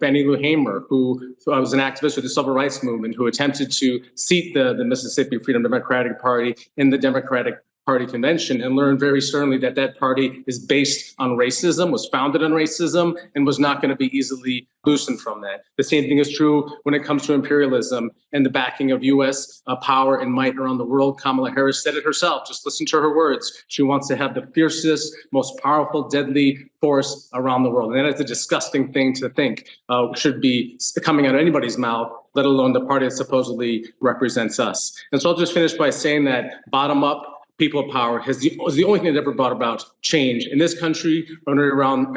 Fannie Lou Hamer, who was an activist with the civil rights movement, who attempted to seat the Mississippi Freedom Democratic Party in the Democratic Party convention, and learned very certainly that that party is based on racism, was founded on racism, and was not going to be easily loosened from that. The same thing is true when it comes to imperialism and the backing of U.S. Power and might around the world. Kamala Harris said it herself. Just listen to her words. She wants to have the fiercest, most powerful, deadly force around the world. And that is a disgusting thing to think should be coming out of anybody's mouth, let alone the party that supposedly represents us. And so I'll just finish by saying that bottom up, people of power was the only thing that ever brought about change in this country or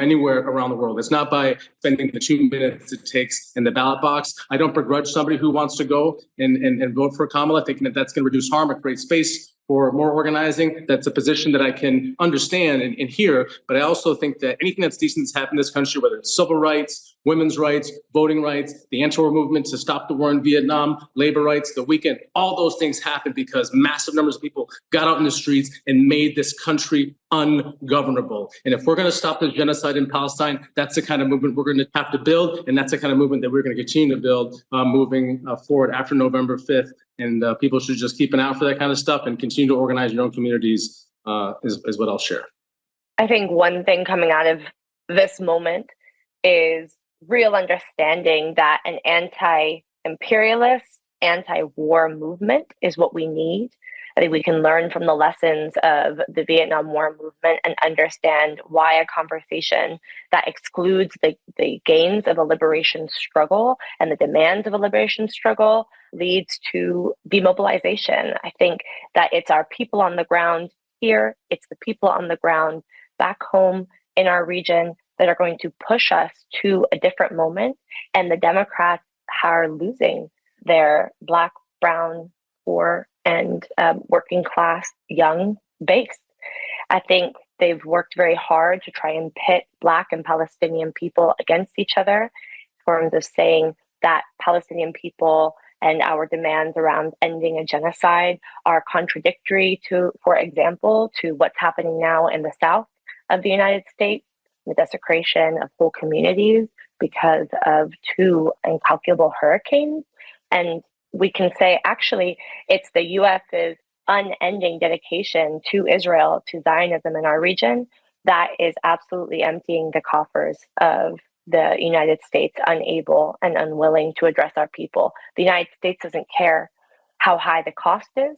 anywhere around the world. It's not by spending the 2 minutes it takes in the ballot box. I don't begrudge somebody who wants to go and vote for Kamala, thinking that that's going to reduce harm or create space for more organizing. That's a position that I can understand and hear, but I also think that anything that's decent that's happened in this country, whether it's civil rights, women's rights, voting rights, the antiwar movement to stop the war in Vietnam, labor rights, the weekend, all those things happened because massive numbers of people got out in the streets and made this country ungovernable. And if we're going to stop the genocide in Palestine, that's the kind of movement we're going to have to build, and that's the kind of movement that we're going to continue to build moving forward after November 5th. And people should just keep an eye out for that kind of stuff and continue to organize your own communities is what I'll share. I think one thing coming out of this moment is real understanding that an anti-imperialist, anti-war movement is what we need. I think we can learn from the lessons of the Vietnam War movement and understand why a conversation that excludes the gains of a liberation struggle and the demands of a liberation struggle leads to demobilization. I think that it's our people on the ground here, it's the people on the ground back home in our region that are going to push us to a different moment. And the Democrats are losing their Black, brown, poor, and working class young base. I think they've worked very hard to try and pit Black and Palestinian people against each other in terms of saying that Palestinian people and our demands around ending a genocide are contradictory to, for example, to what's happening now in the south of the United States, the desecration of whole communities because of two incalculable hurricanes. And we can say, actually, it's the US's unending dedication to Israel, to Zionism in our region, that is absolutely emptying the coffers of the United States, unable and unwilling to address our people. The United States doesn't care how high the cost is.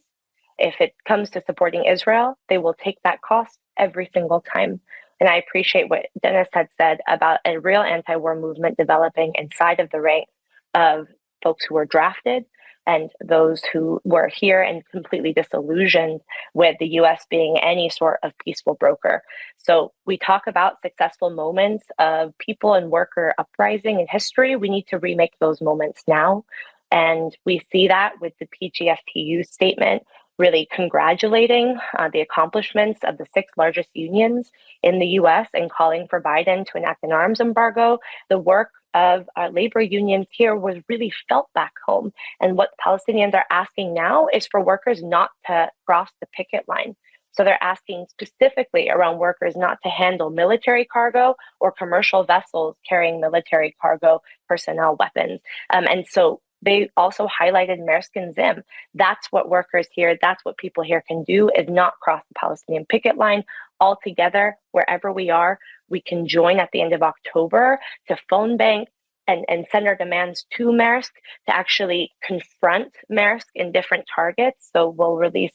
If it comes to supporting Israel, they will take that cost every single time. And I appreciate what Dennis had said about a real anti-war movement developing inside of the ranks of folks who were drafted and those who were here and completely disillusioned with the US being any sort of peaceful broker. So we talk about successful moments of people and worker uprising in history. We need to remake those moments now. And we see that with the PGFTU statement, really congratulating the accomplishments of the 6 largest unions in the US and calling for Biden to enact an arms embargo. The work of our labor unions here was really felt back home. And what Palestinians are asking now is for workers not to cross the picket line. So they're asking specifically around workers not to handle military cargo or commercial vessels carrying military cargo, personnel, weapons. And so they also highlighted Maersk and Zim. That's what workers here, that's what people here can do, is not cross the Palestinian picket line. All together, wherever we are, we can join at the end of October to phone bank and send our demands to Maersk to actually confront Maersk in different targets. So we'll release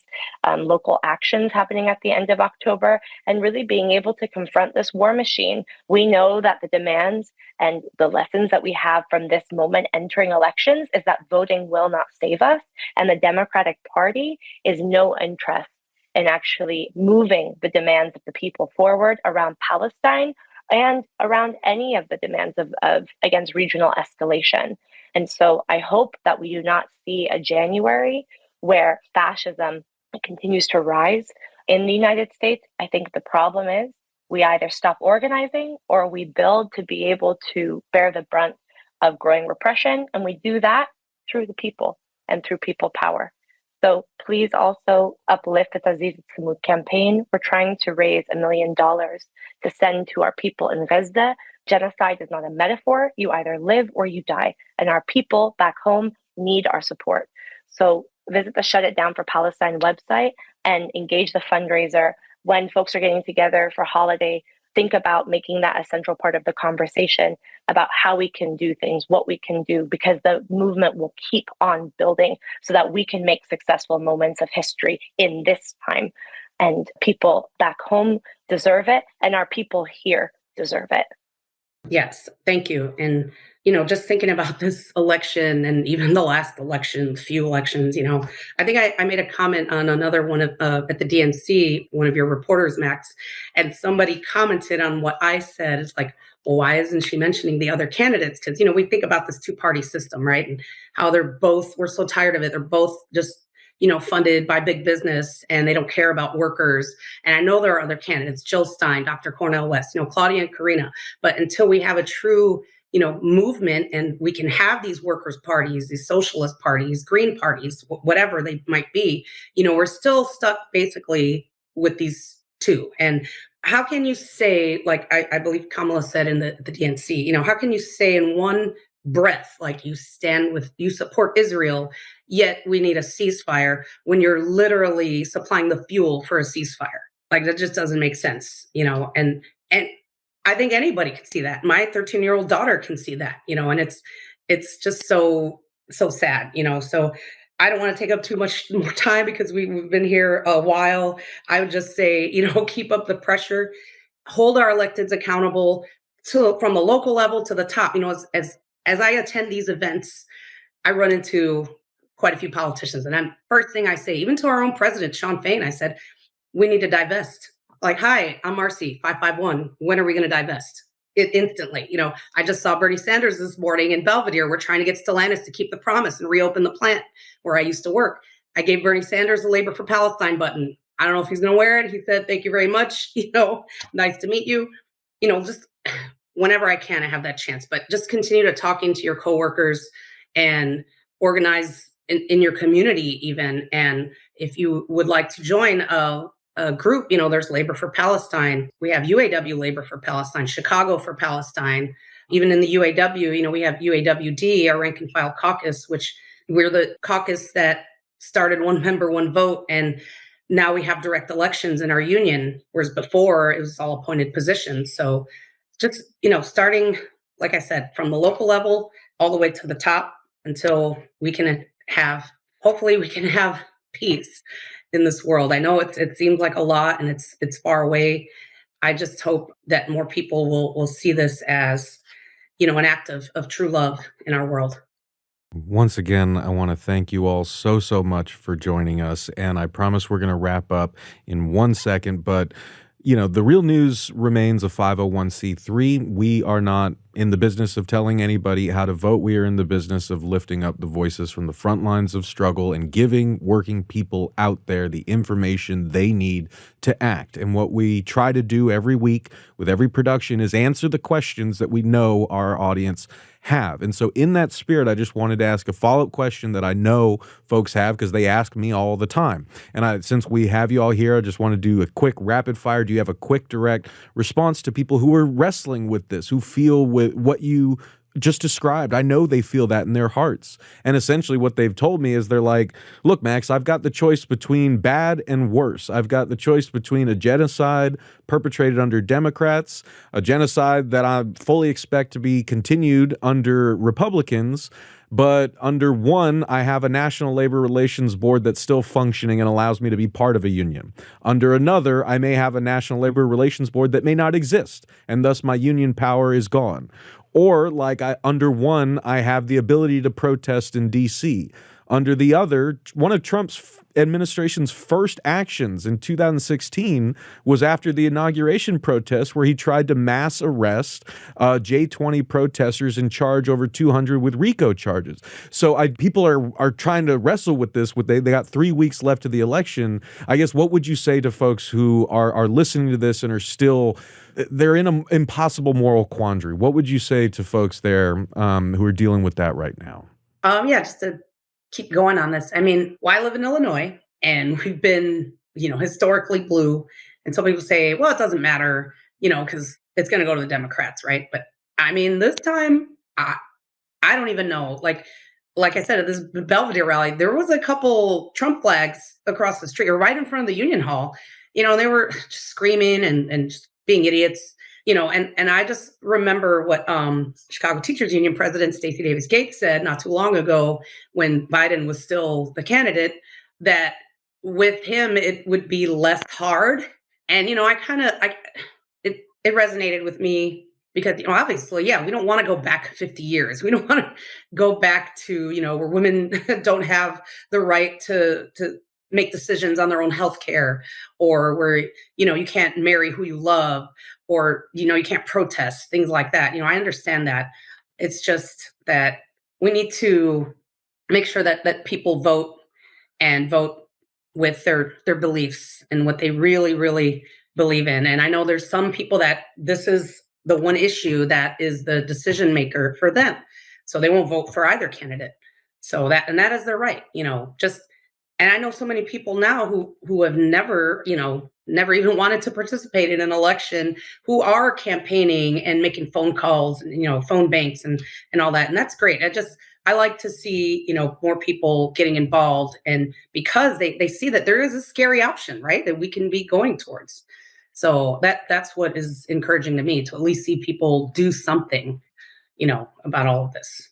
local actions happening at the end of October and really being able to confront this war machine. We know that the demands and the lessons that we have from this moment entering elections is that voting will not save us. And the Democratic Party is no interest in actually moving the demands of the people forward around Palestine, and around any of the demands of against regional escalation. And so I hope that we do not see a January where fascism continues to rise in the United States. I think the problem is we either stop organizing or we build to be able to bear the brunt of growing repression. And we do that through the people and through people power. So please also uplift the Taziz Samud campaign. We're trying to raise $1 million to send to our people in Gaza. Genocide is not a metaphor. You either live or you die. And our people back home need our support. So visit the Shut It Down for Palestine website and engage the fundraiser. When folks are getting together for holiday, think about making that a central part of the conversation about how we can do things, what we can do, because the movement will keep on building so that we can make successful moments of history in this time. And people back home deserve it, and our people here deserve it. Yes, thank you. And, just thinking about this election and even the last election, few elections, I think I made a comment on another one of at the DNC, one of your reporters, Max, and somebody commented on what I said. It's like, well, why isn't she mentioning the other candidates? Because, we think about this two-party system, right? And how we're so tired of it. They're both just funded by big business and they don't care about workers. And I know there are other candidates, Jill Stein, Dr. Cornel West, Claudia and Karina. But until we have a true, movement and we can have these workers' parties, these socialist parties, green parties, whatever they might be, we're still stuck basically with these two. And how can you say, like I believe Kamala said in the DNC, how can you say in one breath, like you support Israel, yet we need a ceasefire when you're literally supplying the fuel for a ceasefire? Like that just doesn't make sense, and I think anybody can see that. My 13-year-old daughter can see that, and it's just so sad, so I don't want to take up too much more time because we've been here a while. I would just say, keep up the pressure, hold our electeds accountable from the local level to the top. As I attend these events, I run into quite a few politicians. And first thing I say, even to our own president, Sean Fain, I said, we need to divest. Like, hi, I'm Marcy, 551. When are we going to divest? Instantly. I just saw Bernie Sanders this morning in Belvedere. We're trying to get Stellantis to keep the promise and reopen the plant where I used to work. I gave Bernie Sanders the Labor for Palestine button. I don't know if he's going to wear it. He said, thank you very much. Nice to meet you. Just whenever I can, I have that chance. But just continue to talk into your coworkers and organize in your community even. And if you would like to join a group, there's Labor for Palestine. We have UAW Labor for Palestine, Chicago for Palestine. Even in the UAW, we have UAWD, our rank and file caucus, which we're the caucus that started one member, one vote. And now we have direct elections in our union, whereas before it was all appointed positions. So just, starting, like I said, from the local level all the way to the top until hopefully we can have peace in this world. I know it seems like a lot and it's far away. I just hope that more people will see this as, an act of true love in our world. Once again, I want to thank you all so much for joining us. And I promise we're going to wrap up in 1 second, but the real news remains a 501c3. We are not in the business of telling anybody how to vote. We are in the business of lifting up the voices from the front lines of struggle and giving working people out there the information they need to act. And what we try to do every week with every production is answer the questions that we know our audience have. And so in that spirit, I just wanted to ask a follow-up question that I know folks have because they ask me all the time. And since we have you all here, I just want to do a quick rapid fire. Do you have a quick direct response to people who are wrestling with this, who feel with what you just described? I know they feel that in their hearts. And essentially what they've told me is they're like, look, Max, I've got the choice between bad and worse. I've got the choice between a genocide perpetrated under Democrats, a genocide that I fully expect to be continued under Republicans, but under one, I have a National Labor Relations Board that's still functioning and allows me to be part of a union. Under another, I may have a National Labor Relations Board that may not exist, and thus my union power is gone. Or under one, I have the ability to protest in D.C. under the other. One of Trump's administration's first actions in 2016 was after the inauguration protest, where he tried to mass arrest J20 protesters and charge over 200 with RICO charges. So people are trying to wrestle with this. They got 3 weeks left to the election. I guess, what would you say to folks who are listening to this and are still, they're in an impossible moral quandary? What would you say to folks there who are dealing with that right now? Just to keep going on this. I mean, I live in Illinois, and we've been, historically blue. And some people say, well, it doesn't matter, because it's going to go to the Democrats, right? But I mean, this time, I don't even know. Like I said, at this Belvedere rally, there was a couple Trump flags across the street, or right in front of the Union Hall. They were just screaming and just being idiots. And I just remember what Chicago Teachers Union President Stacey Davis Gates said not too long ago, when Biden was still the candidate, that with him it would be less hard. And it resonated with me, because obviously, we don't want to go back 50 years. We don't want to go back to where women don't have the right to make decisions on their own health care, or where you can't marry who you love, or you can't protest, things like that. I understand that. It's just that we need to make sure that people vote with their beliefs and what they really, really believe in. And I know there's some people that this is the one issue that is the decision maker for them, so they won't vote for either candidate. So that is their right. And I know so many people now who have never even wanted to participate in an election, who are campaigning and making phone calls, phone banks and all that. And that's great. I like to see, more people getting involved, and because they see that there is a scary option, right, that we can be going towards. So that's what is encouraging to me, to at least see people do something, about all of this.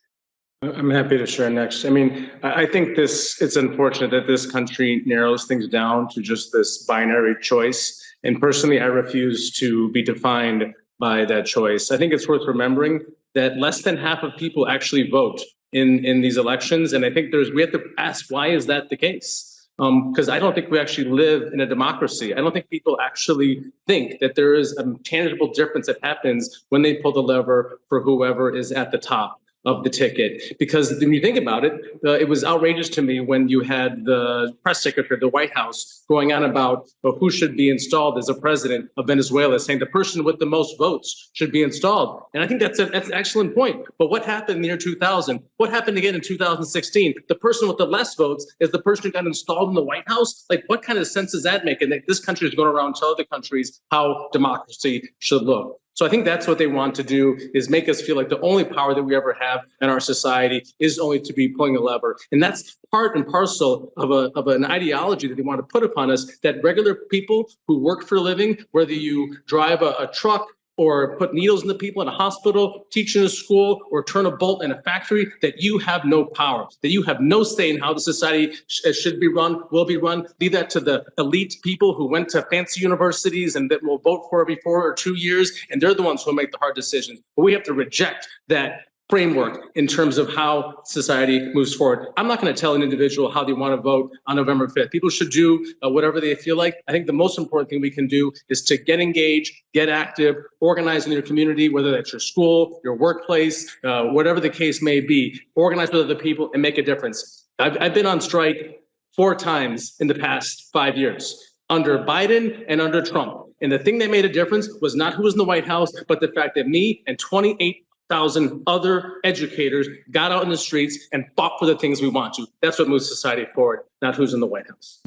I'm happy to share next. I mean, I think it's unfortunate that this country narrows things down to just this binary choice. And personally, I refuse to be defined by that choice. I think it's worth remembering that less than half of people actually vote in these elections. And I think we have to ask, why is that the case? Because I don't think we actually live in a democracy. I don't think people actually think that there is a tangible difference that happens when they pull the lever for whoever is at the top of the ticket. Because when you think about it, it was outrageous to me when you had the press secretary of the White House going on about who should be installed as a president of Venezuela, saying the person with the most votes should be installed. And I think that's an excellent point. But what happened in the year 2000? What happened again in 2016? The person with the less votes is the person who got installed in the White House? Like, what kind of sense does that make? And this country is going around and tell other countries how democracy should look. So I think that's what they want to do, is make us feel like the only power that we ever have in our society is only to be pulling a lever. And that's part and parcel of an ideology that they want to put upon us, that regular people who work for a living, whether you drive a truck or put needles in the people in a hospital, teach in a school, or turn a bolt in a factory, that you have no power, that you have no say in how the society should be run, will be run. Leave that to the elite people who went to fancy universities and that will vote for every 4 or 2 years, and they're the ones who make the hard decisions. But we have to reject that framework in terms of how society moves forward. I'm not going to tell an individual how they want to vote on November 5th. People should do whatever they feel like. I think the most important thing we can do is to get engaged, get active, organize in your community, whether that's your school, your workplace, whatever the case may be. Organize with other people and make a difference. I've been on strike 4 times in the past 5 years, under Biden and under Trump. And the thing that made a difference was not who was in the White House, but the fact that me and 28,000 other educators got out in the streets and fought for the things we want to. That's what moves society forward, not who's in the White House.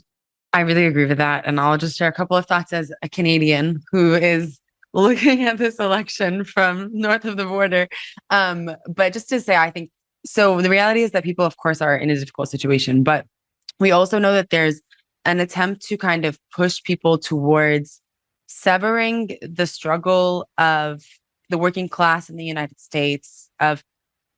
I really agree with that. And I'll just share a couple of thoughts as a Canadian who is looking at this election from north of the border. But just to say, I think, so the reality is that people, of course, are in a difficult situation, but we also know that there's an attempt to kind of push people towards severing the struggle of the working class in the United States, of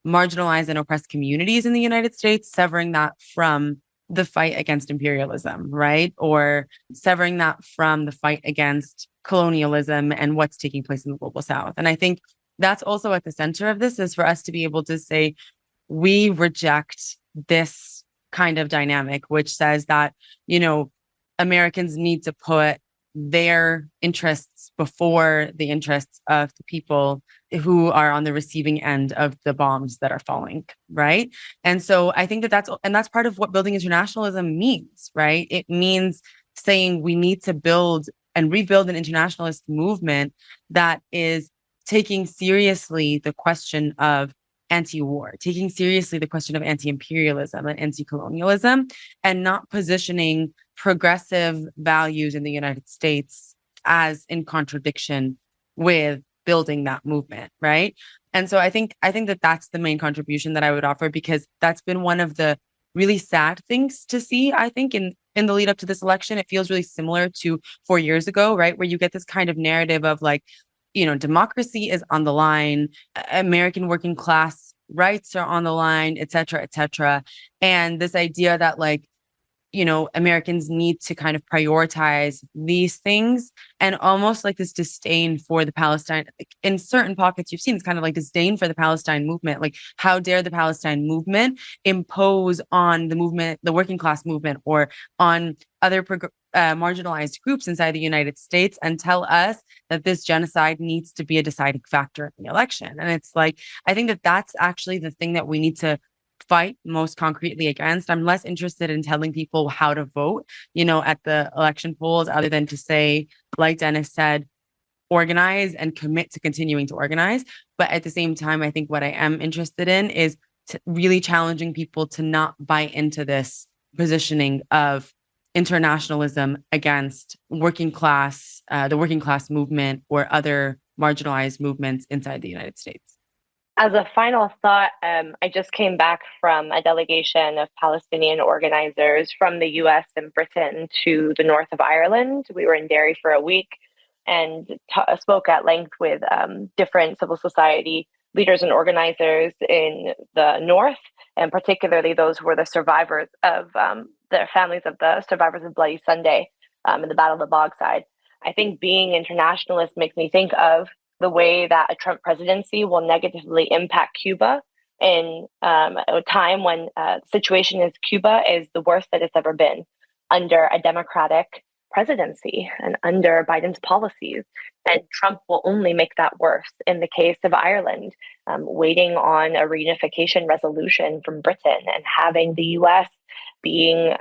marginalized and oppressed communities in the United States, severing that from the fight against imperialism, right? Or severing that from the fight against colonialism and what's taking place in the global South. And I think that's also at the center of this, is for us to be able to say, we reject this kind of dynamic, which says that, Americans need to put their interests before the interests of the people who are on the receiving end of the bombs that are falling, right? And so I think that's part of what building internationalism means, right? It means saying we need to build and rebuild an internationalist movement that is taking seriously the question of anti-war, taking seriously the question of anti-imperialism and anti-colonialism, and not positioning progressive values in the United States as in contradiction with building that movement, right? And so I think that that's the main contribution that I would offer, because that's been one of the really sad things to see, I think, in the lead up to this election. It feels really similar to 4 years ago, right? Where you get this kind of narrative of like, democracy is on the line, American working class rights are on the line, et cetera, et cetera. And this idea that like, Americans need to kind of prioritize these things, and almost like this disdain for the Palestine. Like in certain pockets, you've seen it's kind of like disdain for the Palestine movement. Like, how dare the Palestine movement impose on the movement, the working class movement, or on other marginalized groups inside the United States, and tell us that this genocide needs to be a deciding factor in the election. And it's like, I think that that's actually the thing that we need to fight most concretely against. I'm less interested in telling people how to vote, at the election polls, other than to say, like Dennis said, organize and commit to continuing to organize. But at the same time, I think what I am interested in is really challenging people to not buy into this positioning of internationalism against the working class movement, or other marginalized movements inside the United States. As a final thought, I just came back from a delegation of Palestinian organizers from the US and Britain to the north of Ireland. We were in Derry for a week and spoke at length with different civil society leaders and organizers in the north, and particularly those who were the survivors of the families of the survivors of Bloody Sunday in the Battle of the Bogside. I think being internationalist makes me think of the way that a Trump presidency will negatively impact Cuba in a time when the situation in Cuba is the worst that it's ever been under a Democratic presidency and under Biden's policies. And Trump will only make that worse. In the case of Ireland, waiting on a reunification resolution from Britain and having the US being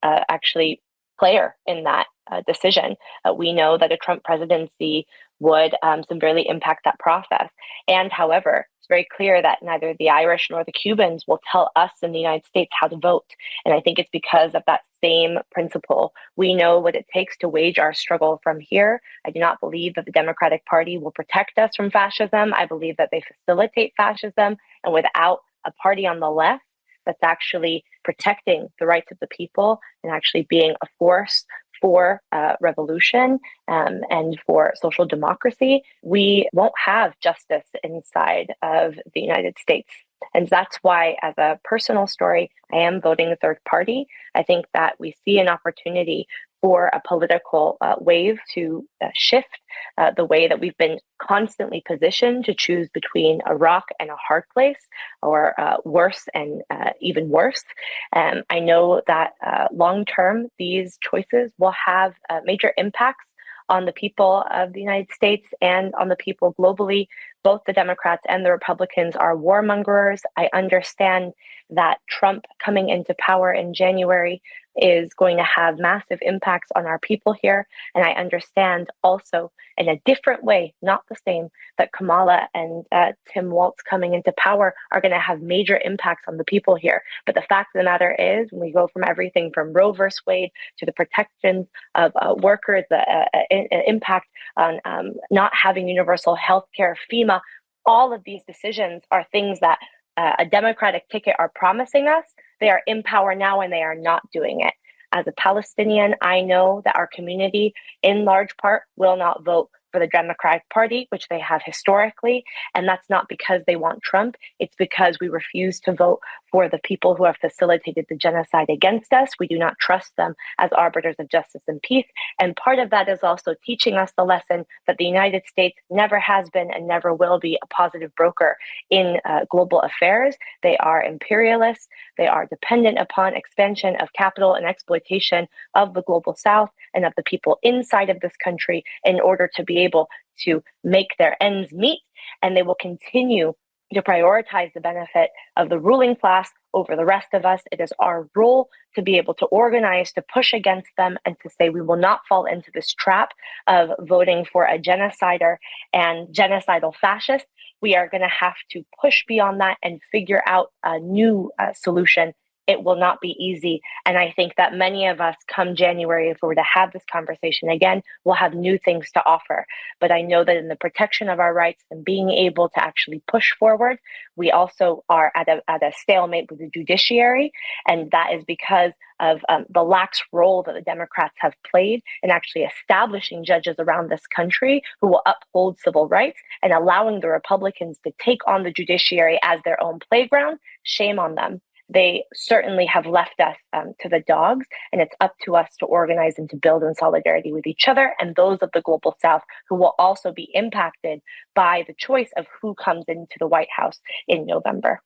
actually player in that decision. We know that a Trump presidency would severely impact that process. And however, it's very clear that neither the Irish nor the Cubans will tell us in the United States how to vote. And I think it's because of that same principle. We know what it takes to wage our struggle from here. I do not believe that the Democratic Party will protect us from fascism. I believe that they facilitate fascism. And without a party on the left that's actually protecting the rights of the people and actually being a force for revolution and for social democracy, we won't have justice inside of the United States. And that's why, as a personal story, I am voting a third party. I think that we see an opportunity for a political wave to shift the way that we've been constantly positioned to choose between a rock and a hard place, or worse and even worse. I know that long term, these choices will have major impacts on the people of the United States and on the people globally. Both the Democrats and the Republicans are warmongers. I understand that Trump coming into power in January is going to have massive impacts on our people here. And I understand also, in a different way, not the same, that Kamala and Tim Walz coming into power are going to have major impacts on the people here. But the fact of the matter is, when we go from everything from Roe versus Wade to the protections of workers, the impact on not having universal health care, FEMA, all of these decisions are things that a Democratic ticket are promising us. They are in power now and they are not doing it. As a Palestinian, I know that our community, in large part, will not vote for the Democratic Party, which they have historically. And that's not because they want Trump. It's because we refuse to vote for the people who have facilitated the genocide against us. We do not trust them as arbiters of justice and peace. And part of that is also teaching us the lesson that the United States never has been and never will be a positive broker in global affairs. They are imperialists. They are dependent upon expansion of capital and exploitation of the global South and of the people inside of this country in order to be able to make their ends meet. And they will continue to prioritize the benefit of the ruling class over the rest of us. It is our role to be able to organize, to push against them, and to say we will not fall into this trap of voting for a genocider and genocidal fascist. We are going to have to push beyond that and figure out a new solution. It will not be easy. And I think that many of us come January, if we were to have this conversation again, will have new things to offer. But I know that in the protection of our rights and being able to actually push forward, we also are at a stalemate with the judiciary. And that is because of the lax role that the Democrats have played in actually establishing judges around this country who will uphold civil rights and allowing the Republicans to take on the judiciary as their own playground. Shame on them. They certainly have left us to the dogs, and it's up to us to organize and to build in solidarity with each other and those of the global South who will also be impacted by the choice of who comes into the White House in November.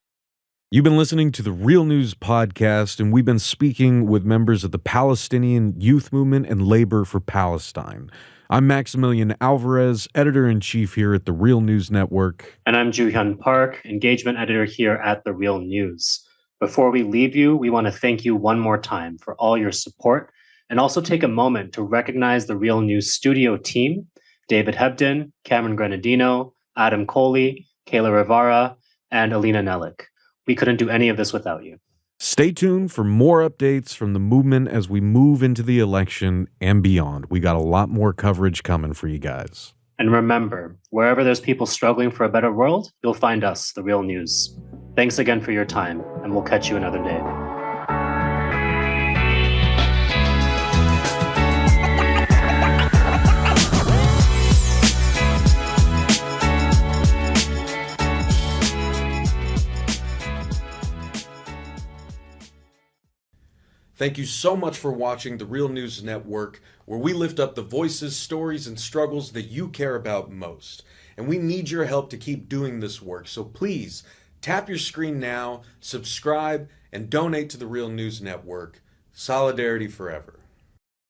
You've been listening to the Real News Podcast, and we've been speaking with members of the Palestinian Youth Movement and Labor for Palestine. I'm Maximilian Alvarez, editor-in-chief here at the Real News Network. And I'm Joo-Hyun Park, engagement editor here at the Real News. Before we leave you, we want to thank you one more time for all your support and also take a moment to recognize the Real News studio team, David Hebden, Cameron Grenadino, Adam Coley, Kayla Rivara, and Alina Nelik. We couldn't do any of this without you. Stay tuned for more updates from the movement as we move into the election and beyond. We got a lot more coverage coming for you guys. And remember, wherever there's people struggling for a better world, you'll find us, the Real News. Thanks again for your time, and we'll catch you another day. Thank you so much for watching the Real News Network, where we lift up the voices, stories, and struggles that you care about most. And we need your help to keep doing this work, so please tap your screen now, subscribe, and donate to the Real News Network. Solidarity forever.